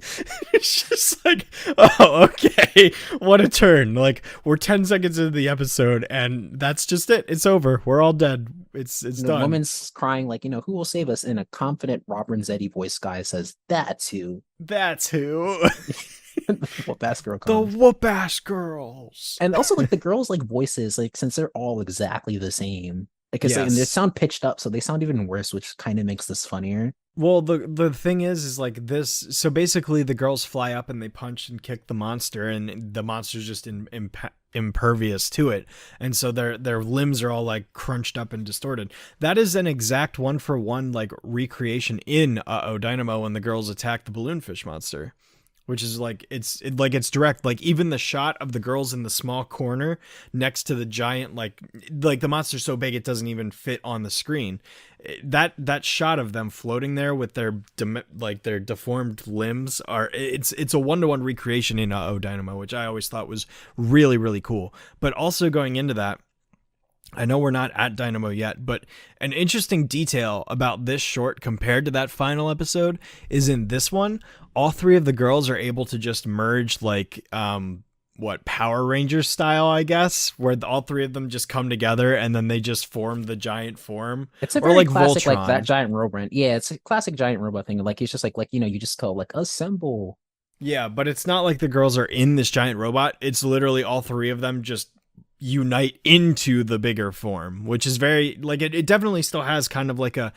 It's just like, oh, okay. What a turn. Like, we're 10 seconds into the episode, and that's just it. It's over. We're all dead. It's done. The woman's crying, like, who will save us? And a confident Rob Renzetti voice guy says, that's who. That's who. The Whoopass Girl comes. The Whoopass Girls. And also, like, the girls' like voices, like, since they're all exactly the same, because they sound pitched up, so they sound even worse, which kind of makes this funnier. Well, the thing is like this. So basically, the girls fly up and they punch and kick the monster, and the monster's just impervious to it, and so their limbs are all like crunched up and distorted. That is an exact 1-for-1 like recreation in Oh Dynamo when the girls attack the balloonfish monster. which is like it's direct. Like even the shot of the girls in the small corner next to the giant, like the monster's so big it doesn't even fit on the screen. That shot of them floating there with their deformed limbs it's a 1-to-1 recreation in Dynamo, which I always thought was really, really cool. But also going into that, I know we're not at Dynamo yet, but an interesting detail about this short compared to that final episode is in this one, all three of the girls are able to just merge like Power Rangers style, I guess, where all three of them just come together and then they just form the giant form. It's a or very like classic, Voltron. like that giant robot. Yeah, it's a classic giant robot thing. Like it's just like you just call like assemble. Yeah, but it's not like the girls are in this giant robot. It's literally all three of them just unite into the bigger form, which is very like it definitely still has kind of like a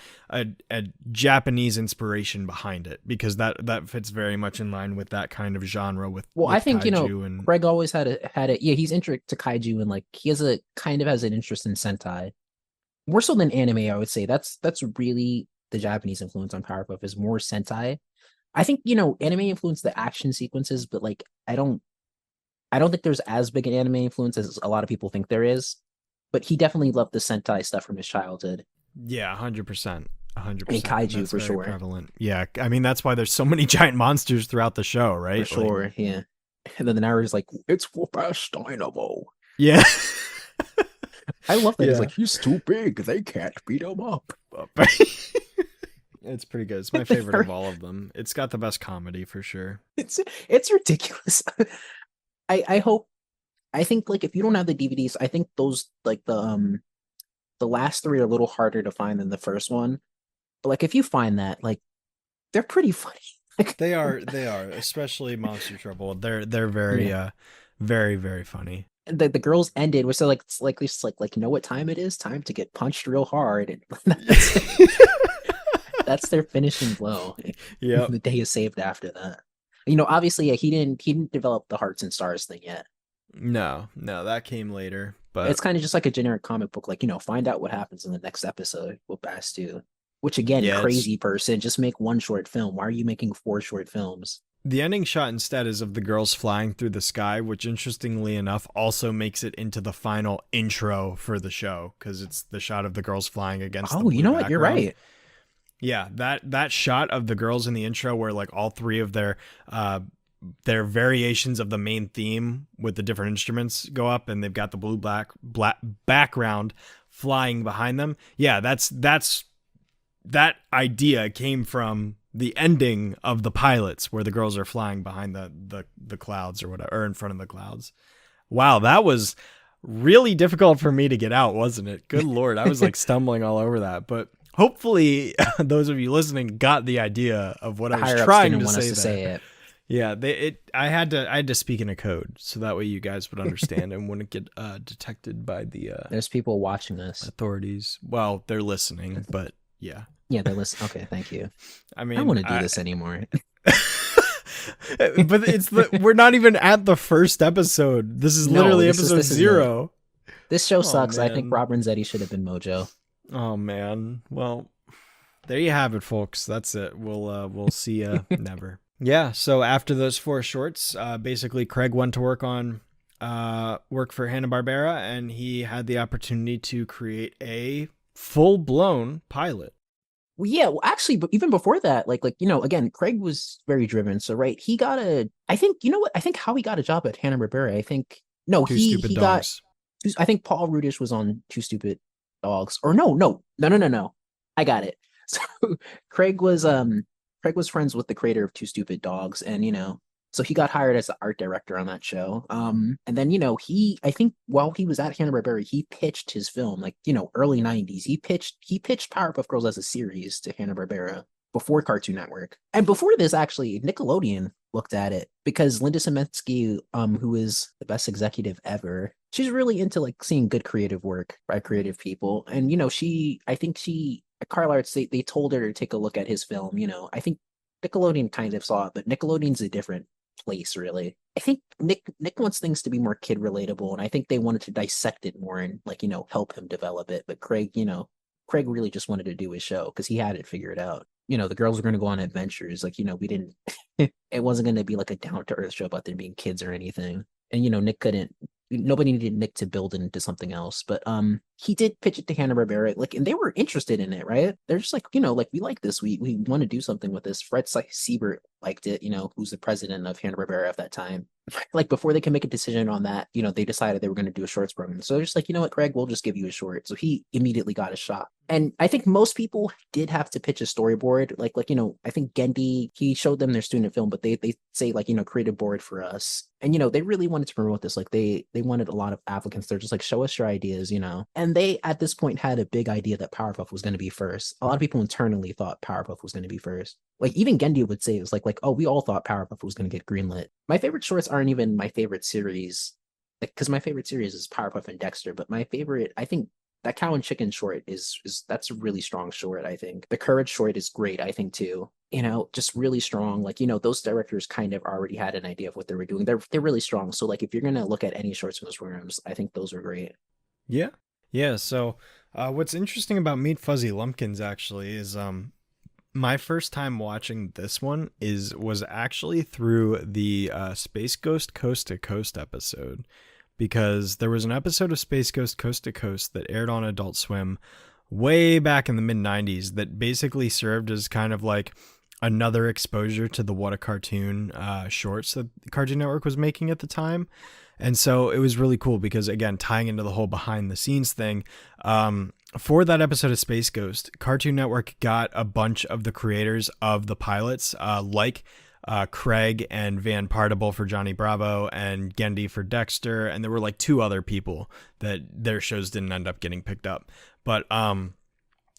Japanese inspiration behind it, because that fits very much in line with that kind of genre with I think kaiju and Greg always had it. Yeah, he's interested to kaiju, and like he has a kind of has an interest in Sentai more so than anime. I would say that's really the Japanese influence on Powerpuff is more Sentai. I think anime influenced the action sequences, but like I don't think there's as big an anime influence as a lot of people think there is, but he definitely loved the Sentai stuff from his childhood. Yeah, 100%. 100%. And kaiju that's for very sure. prevalent. Yeah, I mean that's why there's so many giant monsters throughout the show, right? For sure, yeah. And then the narrator's like, "It's Whoopass Dynamo." Yeah. I love that. Yeah. He's like, "He's too big. They can't beat him up." It's pretty good. It's my favorite of all of them. It's got the best comedy for sure. It's ridiculous. I think like if you don't have the DVDs, I think those like the last three are a little harder to find than the first one. But like if you find that, like they're pretty funny. They are, especially Monster Trouble. They're very very, very funny. The girls ended with so like it's like just like you know what time it is? Time to get punched real hard. And that's their finishing blow. Yeah. The day is saved after that. Obviously, he didn't develop the Hearts and Stars thing yet. No, that came later. But it's kind of just like a generic comic book, like find out what happens in the next episode. Whoopass Stew. Which again, crazy person, just make one short film. Why are you making 4 short films? The ending shot instead is of the girls flying through the sky, which interestingly enough also makes it into the final intro for the show, because it's the shot of the girls flying against the blue you know what? background. You're right. Yeah, that shot of the girls in the intro where like all three of their variations of the main theme with the different instruments go up and they've got the blue black background flying behind them. Yeah, that idea came from the ending of the pilots where the girls are flying behind the clouds or whatever, or in front of the clouds. Wow, that was really difficult for me to get out, wasn't it? Good Lord, I was like stumbling all over that, but hopefully those of you listening got the idea of what I was trying to say there. Yeah, I had to speak in a code so that way you guys would understand and wouldn't get detected by the there's people watching us. Authorities. Well, they're listening, but yeah. Yeah, they're listening. Okay, thank you. I mean, I don't want to do this anymore. But we're not even at the first episode. This is literally episode 0. This show sucks. Man. I think Rob Renzetti should have been Mojo. Oh man. Well, there you have it, folks. That's it. We'll see you never. Yeah. So after those 4 shorts, basically Craig went to work for Hanna-Barbera, and he had the opportunity to create a full-blown pilot. Well, yeah, actually, but even before that, again, Craig was very driven. So, right, he got I think how he got a job at Hanna-Barbera, he got, I think Paul Rudish was on Two Stupid Dogs, or no. I got it. So Craig was friends with the creator of Two Stupid Dogs, and, so he got hired as the art director on that show. And then, I think while he was at Hanna-Barbera, he pitched his film, early 90s. He pitched Powerpuff Girls as a series to Hanna-Barbera before Cartoon Network. And before this, actually, Nickelodeon looked at it because Linda Semetsky, who is the best executive ever, she's really into seeing good creative work by creative people. And, at Carl Arts, they told her to take a look at his film. I think Nickelodeon kind of saw it, but Nickelodeon's a different place, really. I think Nick wants things to be more kid relatable, and I think they wanted to dissect it more and help him develop it. But Craig really just wanted to do his show because he had it figured out. The girls were going to go on adventures. We didn't It wasn't going to be like a down to earth show about them being kids or anything. And Nick couldn't. Nobody needed Nick to build it into something else. But he did pitch it to Hanna-Barbera, like, and they were interested in it, right? They're just like, like, we like this. We want to do something with this. Fred Siebert liked it, who's the president of Hanna-Barbera at that time. Like, before they can make a decision on that, they decided they were going to do a shorts program. So they're just like, what, Craig, we'll just give you a short. So he immediately got a shot. And I think most people did have to pitch a storyboard. Like, I think Gendy, he showed them their student film, but they say, like, create a board for us. And, they really wanted to promote this. Like, they wanted a lot of applicants. They're just like, show us your ideas, And they, at this point, had a big idea that Powerpuff was going to be first. A lot of people internally thought Powerpuff was going to be first. Like, even Gendy would say, it was like, oh, we all thought Powerpuff was going to get greenlit. My favorite shorts aren't even my favorite series, because my favorite series is Powerpuff and Dexter. But my favorite, I think, that cow and chicken short is that's a really strong short. I think the courage short is great. I think too. Just really strong. Like, those directors kind of already had an idea of what they were doing. They're really strong. So, like, if you're gonna look at any shorts from those programs, I think those are great. Yeah, yeah. So, what's interesting about Meat Fuzzy Lumpkins actually is my first time watching this one was actually through the Space Ghost Coast to Coast episode, because there was an episode of Space Ghost Coast to Coast that aired on Adult Swim way back in the mid 90s that basically served as kind of like another exposure to the What a Cartoon shorts that Cartoon Network was making at the time. And so it was really cool because, again, tying into the whole behind the scenes thing, for that episode of Space Ghost, Cartoon Network got a bunch of the creators of the pilots, like Craig and Van Partible for Johnny Bravo and Gendy for Dexter. And there were like 2 other people that their shows didn't end up getting picked up. But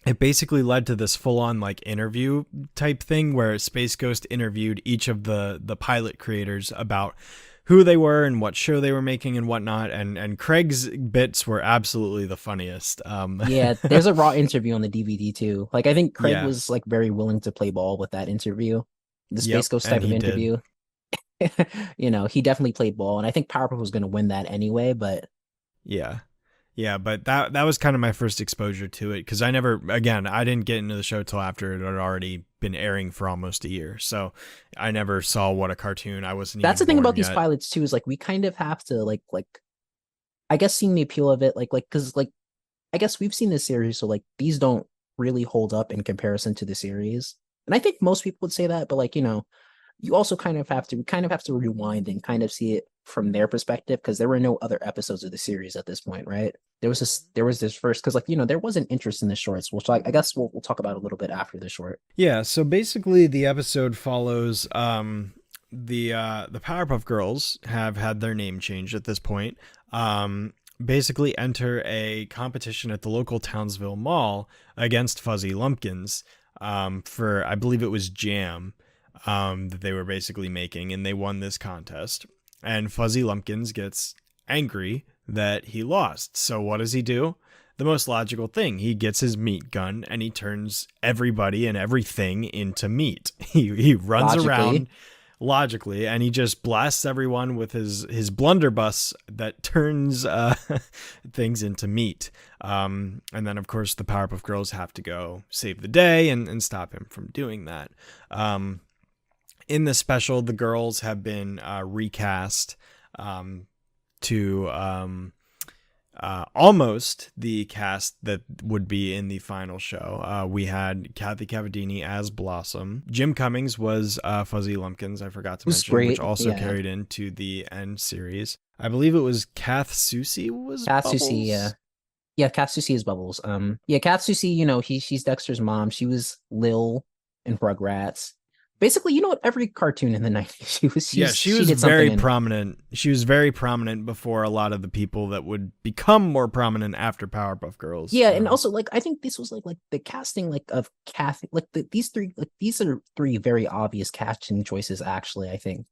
it basically led to this full-on like interview type thing where Space Ghost interviewed each of the pilot creators about who they were and what show they were making and whatnot. And Craig's bits were absolutely the funniest. Yeah, there's a raw interview on the DVD too. Like, I think Craig Yeah. was like very willing to play ball with that interview, the Space Yep, Ghost and type of he interview. He definitely played ball, and I think Powerpuff was going to win that anyway. But Yeah. Yeah, but that was kind of my first exposure to it because I didn't get into the show till after it had already been airing for almost a year. So I never saw What a Cartoon. I wasn't that's the even thing born about these yet. pilots too, is like we kind of have to like I guess seeing the appeal of it, like because like I guess we've seen this series, so like these don't really hold up in comparison to the series. And I think most people would say that, but like, you also kind of have to rewind and kind of see it from their perspective, because there were no other episodes of the series at this point, right? There was this first, because like, there was an interest in the shorts, which I guess we'll talk about a little bit after the short. Yeah, so basically the episode follows the Powerpuff Girls have had their name changed at this point. Basically enter a competition at the local Townsville Mall against Fuzzy Lumpkins for, I believe it was jam that they were basically making, and they won this contest. And Fuzzy Lumpkins gets angry that he lost. So what does he do? The most logical thing. He gets his meat gun and he turns everybody and everything into meat. He runs around logically, and he just blasts everyone with his blunderbuss that turns things into meat. And then, of course, the Powerpuff Girls have to go save the day and stop him from doing that. In the special, the girls have been recast to almost the cast that would be in the final show. We had Kathy Cavadini as Blossom. Jim Cummings was Fuzzy Lumpkins, I forgot to mention, great. which also carried into the end series. I believe it was Kath Soucie was Kath Bubbles. Soucie, yeah. Yeah, Kath Soucie is Bubbles. Kath Soucie, she's Dexter's mom. She was Lil in Rugrats. Basically, every cartoon in the 90s, she was very prominent. She was very prominent before a lot of the people that would become more prominent after Powerpuff Girls. Yeah, and also like I think this was like the casting like of Kathy, like these are 3 very obvious casting choices. Actually, I think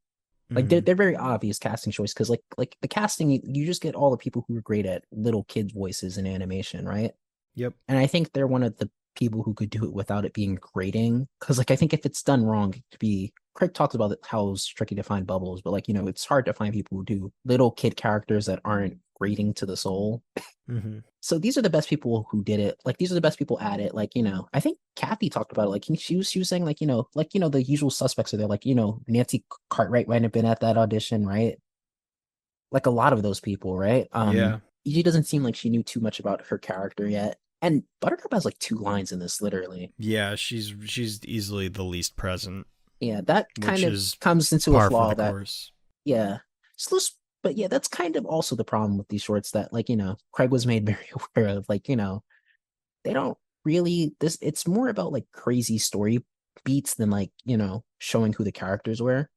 like they're very obvious casting choice, because like the casting, you just get all the people who are great at little kids' voices in animation, right? Yep. And I think they're one of the people who could do it without it being grating, because like I think if it's done wrong, it could be. Craig talks about how it's tricky to find Bubbles, but like it's hard to find people who do little kid characters that aren't grating to the soul. Hmm. So these are the best people who did it. Like these are the best people at it. Like, I think Kathy talked about it. Like she was saying like, the usual suspects are there. Like, Nancy Cartwright might have been at that audition, right? Like a lot of those people, right? Yeah. She doesn't seem like she knew too much about her character yet. And Buttercup has like 2 lines in this, literally. Yeah, she's easily the least present, Yeah, that kind which of is comes into a par for flaw the that, course. yeah. But yeah, that's kind of also the problem with these shorts that, like, Craig was made very aware of. Like, they don't really, it's more about like crazy story beats than like, showing who the characters were.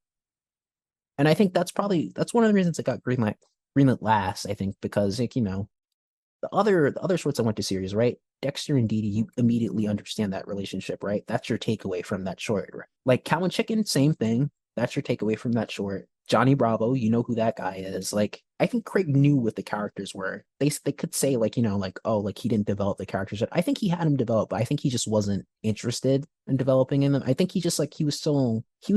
And I think that's one of the reasons it got greenlit last, I think, because like, the other shorts I went to series, right? Dexter and Dee Dee, you immediately understand that relationship, right? That's your takeaway from that short. Right? Like Cow and Chicken, same thing. That's your takeaway from that short. Johnny Bravo, you know who that guy is. Like I think Craig knew what the characters were. They could say like, like, oh, like he didn't develop the characters yet. I think he had them developed, but I think he just wasn't interested in developing in them. I think he just like he was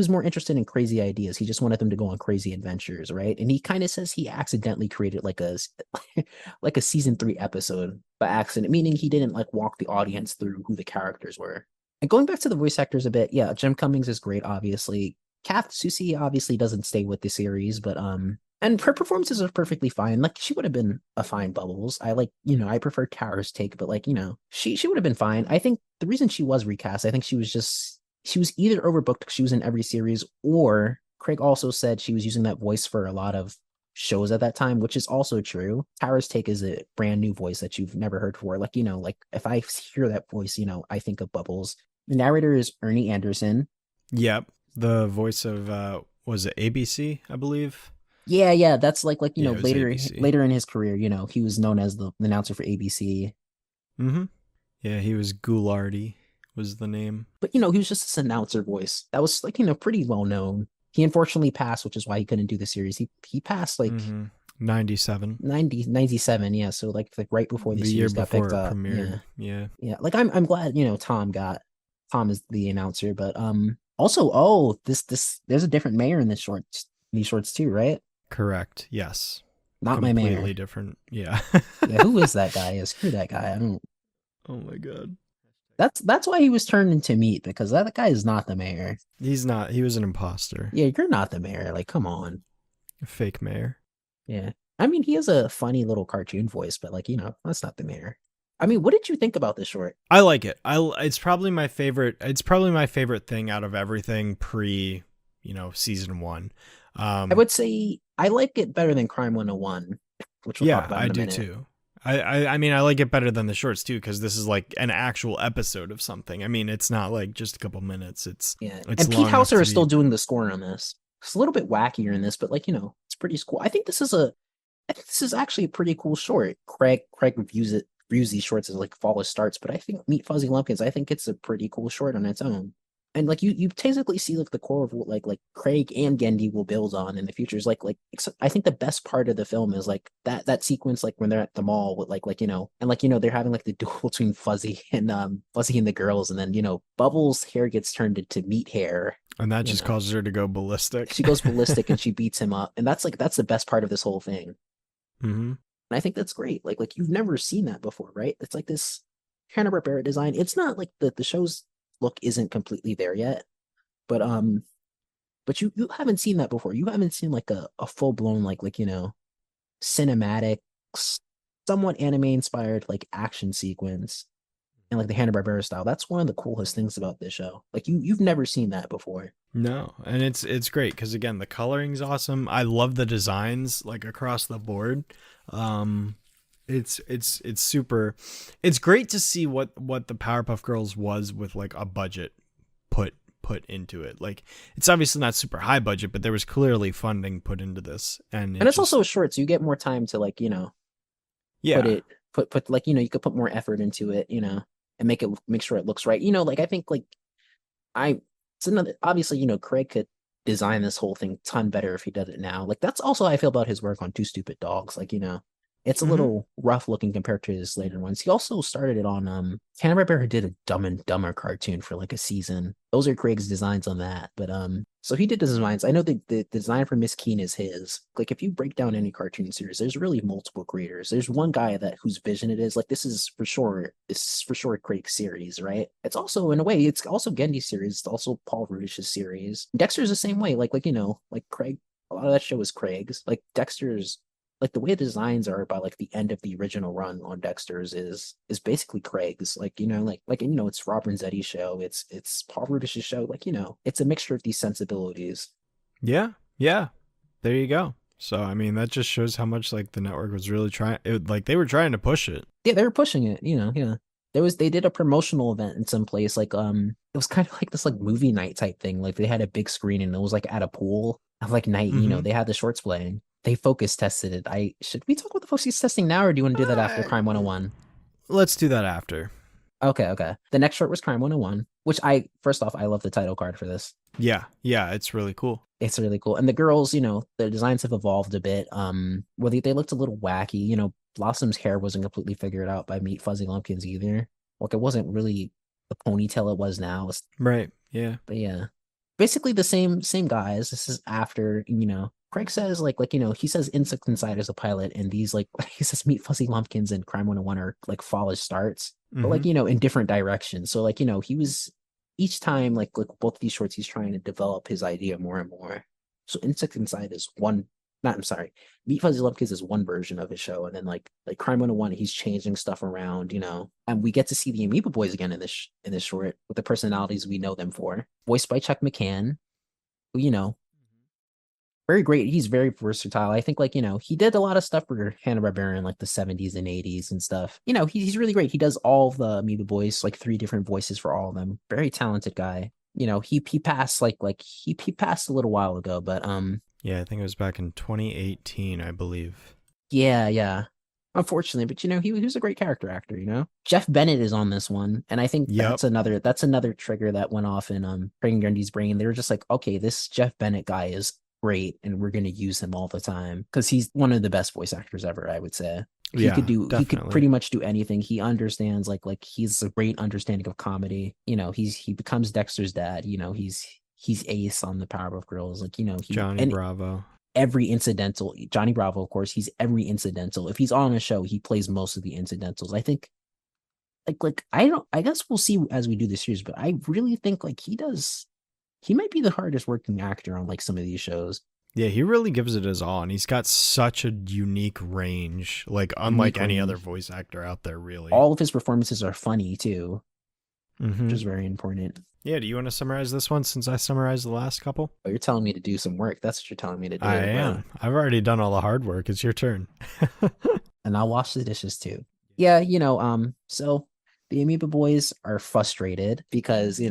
more interested in crazy ideas. He just wanted them to go on crazy adventures, right? And he kind of says he accidentally created like a like a season 3 episode by accident, meaning he didn't like walk the audience through who the characters were. And going back to the voice actors a bit, yeah, Jim Cummings is great, obviously. Kath Susie obviously doesn't stay with the series, but and her performances are perfectly fine. Like she would have been a fine Bubbles. I like, I prefer Tara's take, but like, she would have been fine. I think the reason she was recast, I think she was either overbooked because she was in every series, or Craig also said she was using that voice for a lot of shows at that time, which is also true. Tara's take is a brand new voice that you've never heard before. Like, like if I hear that voice, I think of Bubbles. The narrator is Ernie Anderson. Yep. The voice of was it ABC, I believe? Yeah, that's like Yeah, it was later ABC. later in his career, he was known as the announcer for ABC. Mm-hmm. Yeah, he was Goulardi was the name. But he was just this announcer voice that was like pretty well known. He unfortunately passed, which is why he couldn't do the series. He passed like Mm-hmm. 97. 97, yeah. So like right before the The year series got picked before it up. Yeah. premiered. Yeah. Yeah. Like I'm glad, Tom is the announcer, but also, oh, this there's a different mayor in these shorts too, right? Correct. Yes. Not my Completely mayor. different. Yeah. Yeah, who is that guy? Screw that guy. I don't. Oh my god. That's why he was turned into meat, because that guy is not the mayor. He's not. He was an imposter. Yeah, you're not the mayor. Like, come on. A fake mayor. Yeah. I mean, he has a funny little cartoon voice, but like, that's not the mayor. I mean, what did you think about this short? I like it. It's probably my favorite. It's probably my favorite thing out of everything pre, season 1. I would say I like it better than Crime 101, which we'll talk Yeah, about I in a do minute. too. I mean, I like it better than the shorts too, because this is like an actual episode of something. I mean, it's not like just a couple minutes. It's Yeah. it's And Pete long enough Hauser to is still be. doing the score on this. It's a little bit wackier in this, but like, it's pretty cool. I think this is actually a pretty cool short. Craig reviews these shorts as like flawless starts, but I think Meet Fuzzy Lumpkins, I think it's a pretty cool short on its own. And like you basically see like the core of what like Craig and Gendy will build on in the future. Is like I think the best part of the film is like that sequence, like when they're at the mall with like and like they're having like the duel between Fuzzy and the girls, and then Bubbles' hair gets turned into meat hair. And that just causes her to go ballistic. She goes ballistic and she beats him up, and that's the best part of this whole thing. Mm-hmm. And I think that's great. Like you've never seen that before, right? It's like this Hanna-Barbera design. It's not like the show's look isn't completely there yet, but you haven't seen that before. You haven't seen like a full blown like cinematic, somewhat anime inspired like action sequence and like the Hanna-Barbera style. That's one of the coolest things about this show. Like you've never seen that before. No, and it's great because again the coloring's awesome. I love the designs like across the board. It's super. It's great to see what the Powerpuff Girls was with like a budget put into it. Like it's obviously not super high budget, but there was clearly funding put into this, and And it's also short, so you get more time to like yeah. put like you could put more effort into it, and make sure it looks right. Like I think like I it's another obviously Craig could design this whole thing ton better if he did it now. Like that's also how I feel about his work on Two Stupid Dogs. Like it's a Mm-hmm. little rough looking compared to his later ones. He also started it on Hanna-Barbera did a Dumb and Dumber cartoon for like a season. Those are Craig's designs on that. But So he did the designs. I know the design for Miss Keen is his. Like if you break down any cartoon series, there's really multiple creators. There's one guy that whose vision it is. Like this is for sure Craig's series, right? It's also in a way, it's also Gendy's series. It's also Paul Rudish's series. Dexter's the same way. Like like Craig. A lot of that show is Craig's. Like Dexter's like the way the designs are by like the end of the original run on Dexter's is basically Craig's. Like it's Rob Renzetti's show. It's Paul Rudish's show. Like it's a mixture of these sensibilities. Yeah, yeah. There you go. So I mean, that just shows how much like the network was really trying. Like they were trying to push it. Yeah, they were pushing it. Yeah. They did a promotional event in some place. Like it was kind of like this like movie night type thing. Like they had a big screen and it was like at a pool of like night. Mm-hmm. They had the shorts playing. They focus tested it. I should we talk about the focus testing now, or do you want to do that after Crime 101? Let's do that after. Okay. The next short was Crime 101, which first off, I love the title card for this. Yeah, it's really cool. It's really cool. And the girls, their designs have evolved a bit. Well, they looked a little wacky. Blossom's hair wasn't completely figured out by Meat Fuzzy Lumpkins either. Like it wasn't really the ponytail it was now. Right. Yeah. But yeah. Basically the same guys. This is after, Craig says he says Insect Inside as a pilot, and these like he says Meat Fuzzy Lumpkins and Crime 101 are like fall starts. But like, in different directions. So like, he was each time like both of these shorts, he's trying to develop his idea more and more. So Insect Inside is one not I'm sorry, Meat Fuzzy Lumpkins is one version of his show, and then like Crime 101, he's changing stuff around, and we get to see the Amoeba Boys again in this short with the personalities we know them for, voiced by Chuck McCann, who, very great. He's very versatile. I think he did a lot of stuff for Hanna-Barbera in like the 70s and 80s and stuff. He's really great. He does all of the Amoeba Boys, like 3 different voices for all of them. Very talented guy. He passed he passed a little while ago, but yeah, I think it was back in 2018, I believe. Yeah. Unfortunately, but he was a great character actor, Jeff Bennett is on this one, and I think that's another trigger that went off in Craig and Grundy's brain. They were just like, okay, this Jeff Bennett guy is great, and we're going to use him all the time because he's one of the best voice actors ever, I would say. He could pretty much do anything. He understands like he's a great understanding of comedy. He becomes Dexter's dad. He's Ace on the Powerpuff Girls. Like Johnny Bravo. Every incidental, Johnny Bravo, of course, he's every incidental. If he's on a show, he plays most of the incidentals. I think I guess we'll see as we do the series, but I really think he might be the hardest working actor on like some of these shows. Yeah, he really gives it his all, and he's got such a unique range, like unlike any other voice actor out there, really. All of his performances are funny too, which is very important. Yeah, do you want to summarize this one since I summarized the last couple? Oh, you're telling me to do some work. That's what you're telling me to do. I am. I've already done all the hard work. It's your turn. And I'll wash the dishes too. Yeah, so the Amoeba Boys are frustrated because,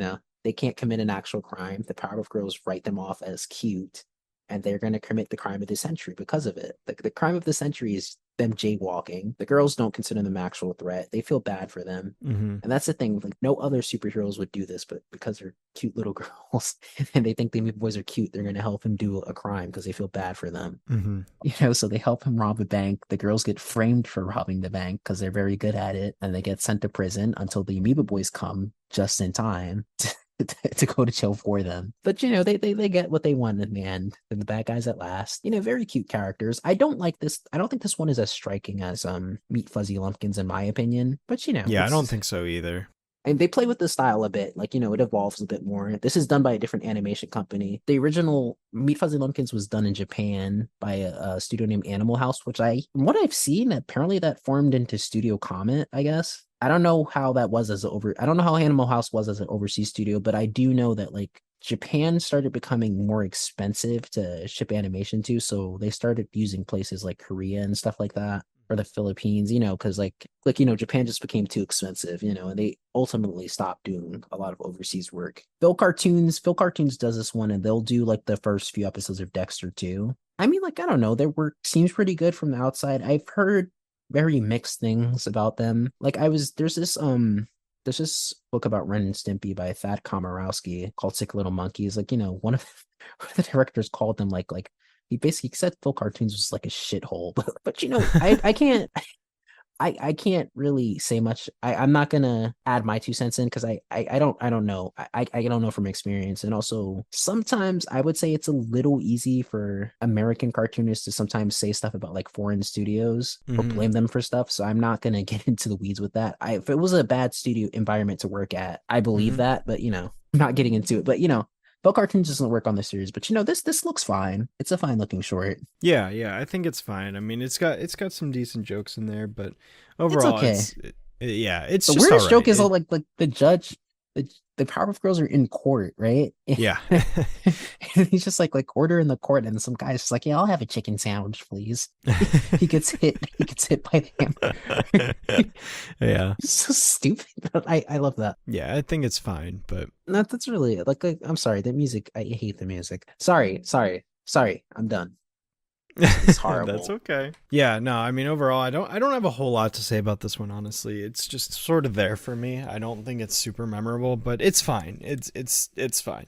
they can't commit an actual crime. The Powerpuff Girls write them off as cute, and they're going to commit the crime of the century because of it. The crime of the century is them jaywalking. The girls don't consider them actual threat. They feel bad for them. And that's the thing. Like no other superheroes would do this, but because they're cute little girls and they think the Amoeba Boys are cute, they're going to help him do a crime because they feel bad for them. So they help him rob a bank. The girls get framed for robbing the bank because they're very good at it, and they get sent to prison until the Amoeba Boys come just in time to go to jail for them. But they get what they want in the end. They're the bad guys at last. Very cute characters. I don't think this one is as striking as Meat Fuzzy Lumpkins in my opinion. But yeah, I don't think so either. And they play with the style a bit, like it evolves a bit more. This is done by a different animation company. The original Meat Fuzzy Lumpkins was done in Japan by a studio named Animal House, which from what I've seen, apparently that formed into Studio Comet, I guess. I don't know how that was I don't know how Animal House was as an overseas studio, but I do know that like Japan started becoming more expensive to ship animation to, so they started using places like Korea and stuff like that, or the Philippines, because Japan just became too expensive, and they ultimately stopped doing a lot of overseas work. Phil Cartoons does this one, and they'll do like the first few episodes of Dexter too. I mean, I don't know, their work seems pretty good from the outside. I've heard very mixed things about them. There's this book about Ren and Stimpy by Thad Komorowski called Sick Little Monkeys. One of the directors called them like he basically said Phil Cartoons was like a shithole. But I can't I can't really say much. I'm not gonna add my 2 cents in because I don't know. I don't know from experience. And also sometimes I would say it's a little easy for American cartoonists to sometimes say stuff about like foreign studios or Hmm. blame them for stuff. So I'm not gonna get into the weeds with that. If it was a bad studio environment to work at, I believe Hmm. that, but I'm not getting into it. But Bell Cartoons doesn't work on the series, but this looks fine. It's a fine looking short. Yeah, yeah, I think it's fine. I mean, it's got some decent jokes in there, but It's overall, okay. yeah, it's The just all weirdest right. joke is all like the judge, the Powerpuff Girls are in court, right? Yeah. And he's just like order in the court, and some guy's just like, yeah, I'll have a chicken sandwich, please. He gets hit. He gets hit by the hammer. Yeah. It's so stupid, but I love that. Yeah, I think it's fine, but That's really it. Like I'm sorry, the music. I hate the music. Sorry. I'm done. It's that's horrible. okay. Yeah, no, I mean overall I don't have a whole lot to say about this one honestly. It's just sort of there for me. I don't think it's super memorable, but it's fine. It's fine.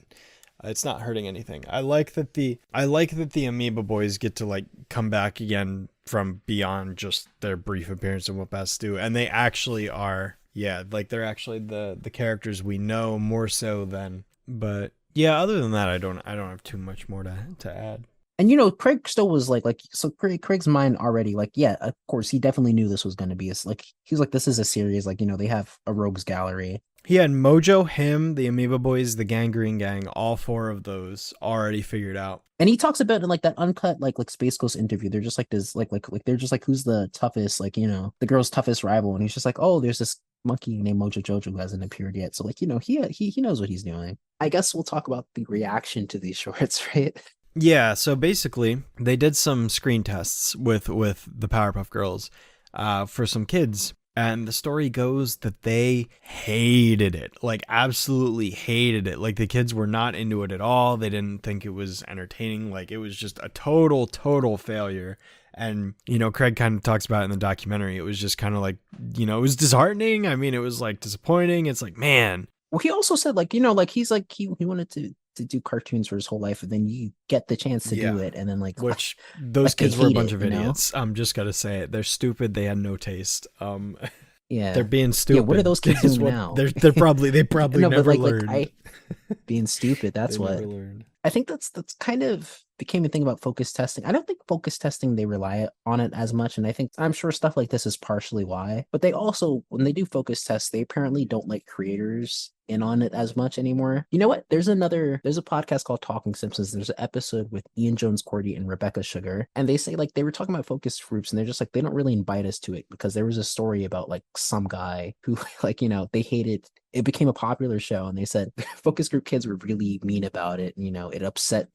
It's not hurting anything. I like that the Amoeba Boys get to like come back again from beyond just their brief appearance in Whoopass Stew, and they actually are, yeah, like they're actually the characters we know more so than. But yeah, other than that, I don't have too much more to add. And Craig still was like so Craig's mind already like yeah, of course he definitely knew this was going to be like he was like this is a series like they have a rogues gallery. He had Mojo, him, the Amoeba Boys, the Gangrene Gang, all four of those already figured out. And he talks about in like that uncut like Space Ghost interview. They're just like this like they're just like who's the toughest like the girl's toughest rival, and he's just like oh there's this monkey named Mojo Jojo who hasn't appeared yet. So like he knows what he's doing. I guess we'll talk about the reaction to these shorts, right? Yeah, so basically, they did some screen tests with the Powerpuff Girls for some kids, and the story goes that they hated it, like absolutely hated it. Like the kids were not into it at all. They didn't think it was entertaining. Like it was just a total failure. And Craig kind of talks about it in the documentary. It was just kind of like it was disheartening. I mean, it was like disappointing. It's like, man. Well, he also said like he's like he wanted to do cartoons for his whole life, and then you get the chance to do Yeah. it, and then Which those like they kids were a hate bunch it, of idiots. I'm just gotta say it. They're stupid. They had no taste. They're Yeah. being Yeah, what are stupid. those kids Is doing what now? they probably No, but never like learned. I being stupid, They that's never what. learned. I think that's kind of became a thing about focus testing. I don't think focus testing they rely on it as much, and I think I'm sure stuff like this is partially why. But they also, when they do focus tests, they apparently don't like creators in on it as much anymore. You know what? There's a podcast called Talking Simpsons. There's an episode with Ian Jones Cordy and Rebecca Sugar, and they say like they were talking about focus groups, and they're just like they don't really invite us to it because there was a story about like some guy who like they hated it became a popular show, and they said focus group kids were really mean about it, and it upset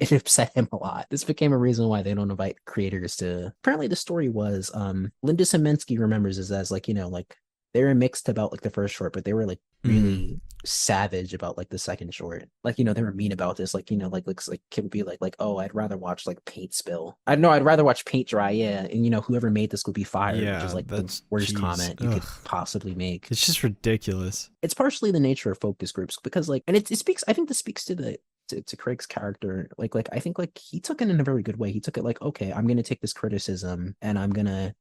him a lot. This became a reason why they don't invite creators to. Apparently the story was Linda Semensky remembers this as like like they were mixed about like the first short, but they were like Mm. really savage about like the second short. Like they were mean about this. Like like kid would be like oh I'd rather watch like paint spill. I know I'd rather watch paint dry. Yeah, and whoever made this would be fired, which is Yeah, like the that's worst jeez. comment you could Ugh. possibly make. It's just ridiculous. It's partially the nature of focus groups because like and it speaks. I think this speaks to to Craig's character. Like I think like he took it in a very good way. He took it like okay I'm gonna take this criticism and I'm gonna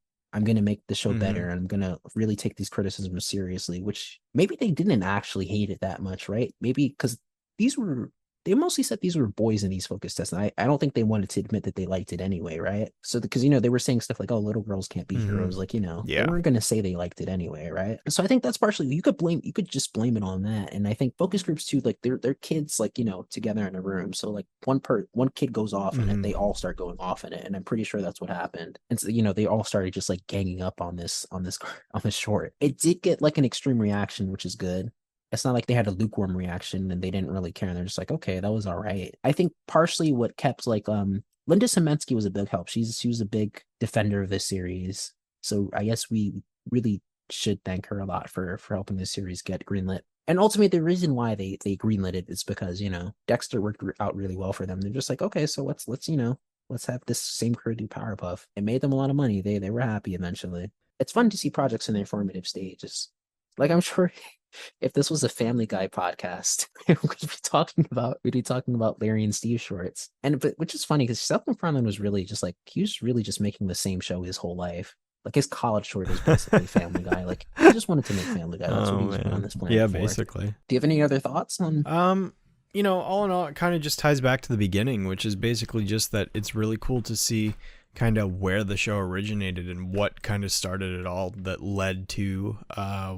make the show Hmm. better, and I'm gonna really take these criticisms seriously, which maybe they didn't actually hate it that much, right? Maybe because these were they mostly said these were boys in these focus tests. And I don't think they wanted to admit that they liked it anyway, right? So because they were saying stuff like, oh, little girls can't be Hmm. heroes, like, they Yeah. weren't gonna say they liked it anyway, right? So I think that's partially you could just blame it on that. And I think focus groups too, like they're kids like, together in a room. So like one kid goes off in it, Hmm. they all start going off in it. And I'm pretty sure that's what happened. And so, they all started just like ganging up on this on this short. It did get like an extreme reaction, which is good. It's not like they had a lukewarm reaction and they didn't really care. And they're just like, okay, that was all right. I think partially what kept like Linda Semensky was a big help. She was a big defender of this series. So I guess we really should thank her a lot for helping this series get greenlit. And ultimately, the reason why they greenlit it is because Dexter worked out really well for them. They're just like, okay, so let's have this same crew do Powerpuff. It made them a lot of money. They were happy eventually. It's fun to see projects in their formative stages. Like I'm sure if this was a Family Guy podcast, we'd be talking about Larry and Steve shorts. And but which is funny because Seth MacFarlane was really just like he was really just making the same show his whole life. Like his college short is basically Family Guy. Like he just wanted to make Family Guy. That's what he was put on this planet Yeah, for. basically. Do you have any other thoughts on? All in all, it kind of just ties back to the beginning, which is basically just that it's really cool to see kind of where the show originated and what kind of started it all that led to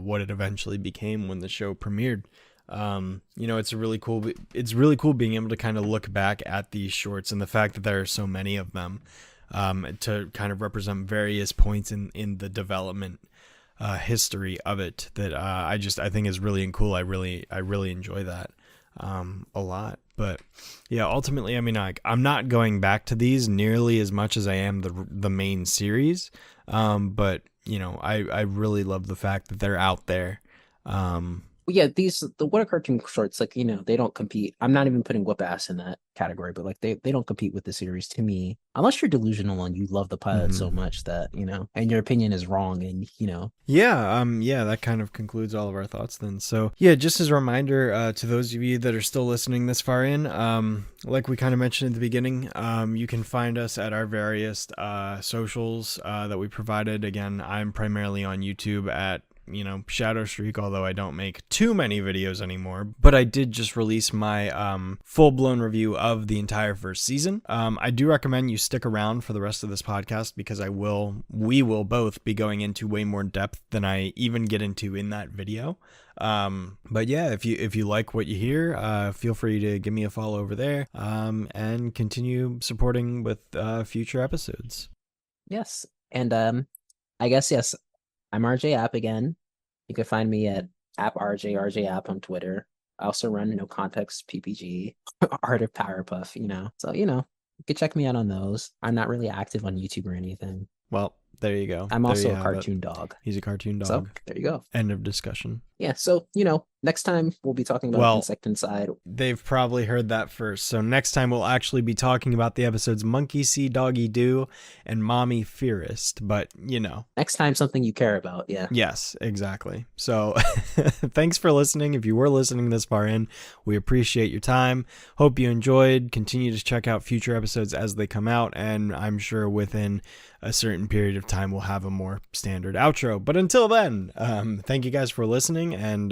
what it eventually became when the show premiered. It's really cool being able to kind of look back at these shorts and the fact that there are so many of them to kind of represent various points in the development history of it that I think is really cool. I really enjoy that a lot. But yeah, ultimately, I mean, I'm not going back to these nearly as much as I am the main series. But I really love the fact that they're out there. Yeah, the What a Cartoon shorts, like, they don't compete. I'm not even putting Whoopass in that category, but like they don't compete with the series to me, unless you're delusional and you love the pilot so much that, and your opinion is wrong and, Yeah, that kind of concludes all of our thoughts then. So yeah, just as a reminder to those of you that are still listening this far in, like we kind of mentioned at the beginning, you can find us at our various socials that we provided. Again, I'm primarily on YouTube at Shadow Streak, although I don't make too many videos anymore. But I did just release my full-blown review of the entire first season. I do recommend you stick around for the rest of this podcast because we will both be going into way more depth than I even get into in that video. But yeah, if you like what you hear, feel free to give me a follow over there, and continue supporting with future episodes. Yes. And I guess, yes, I'm RJ App again. You can find me at RJ App on Twitter. I also run No Context PPG, Art of Powerpuff, So, you can check me out on those. I'm not really active on YouTube or anything. Well, there you go. I'm also a cartoon dog. He's a cartoon dog. So, there you go. End of discussion. Yeah, so, next time we'll be talking about Insecticide. They've probably heard that first. So next time we'll actually be talking about the episodes Monkey See, Doggy Do, and Mommy Fearest. But, Next time, something you care about, yeah. Yes, exactly. So thanks for listening. If you were listening this far in, we appreciate your time. Hope you enjoyed. Continue to check out future episodes as they come out. And I'm sure within a certain period of time, we'll have a more standard outro. But until then, thank you guys for listening, and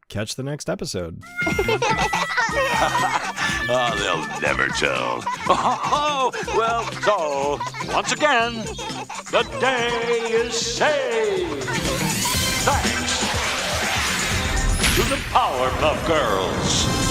catch the next episode. They'll never tell. Oh, well, so, once again, the day is saved. Thanks to the Powerpuff Girls.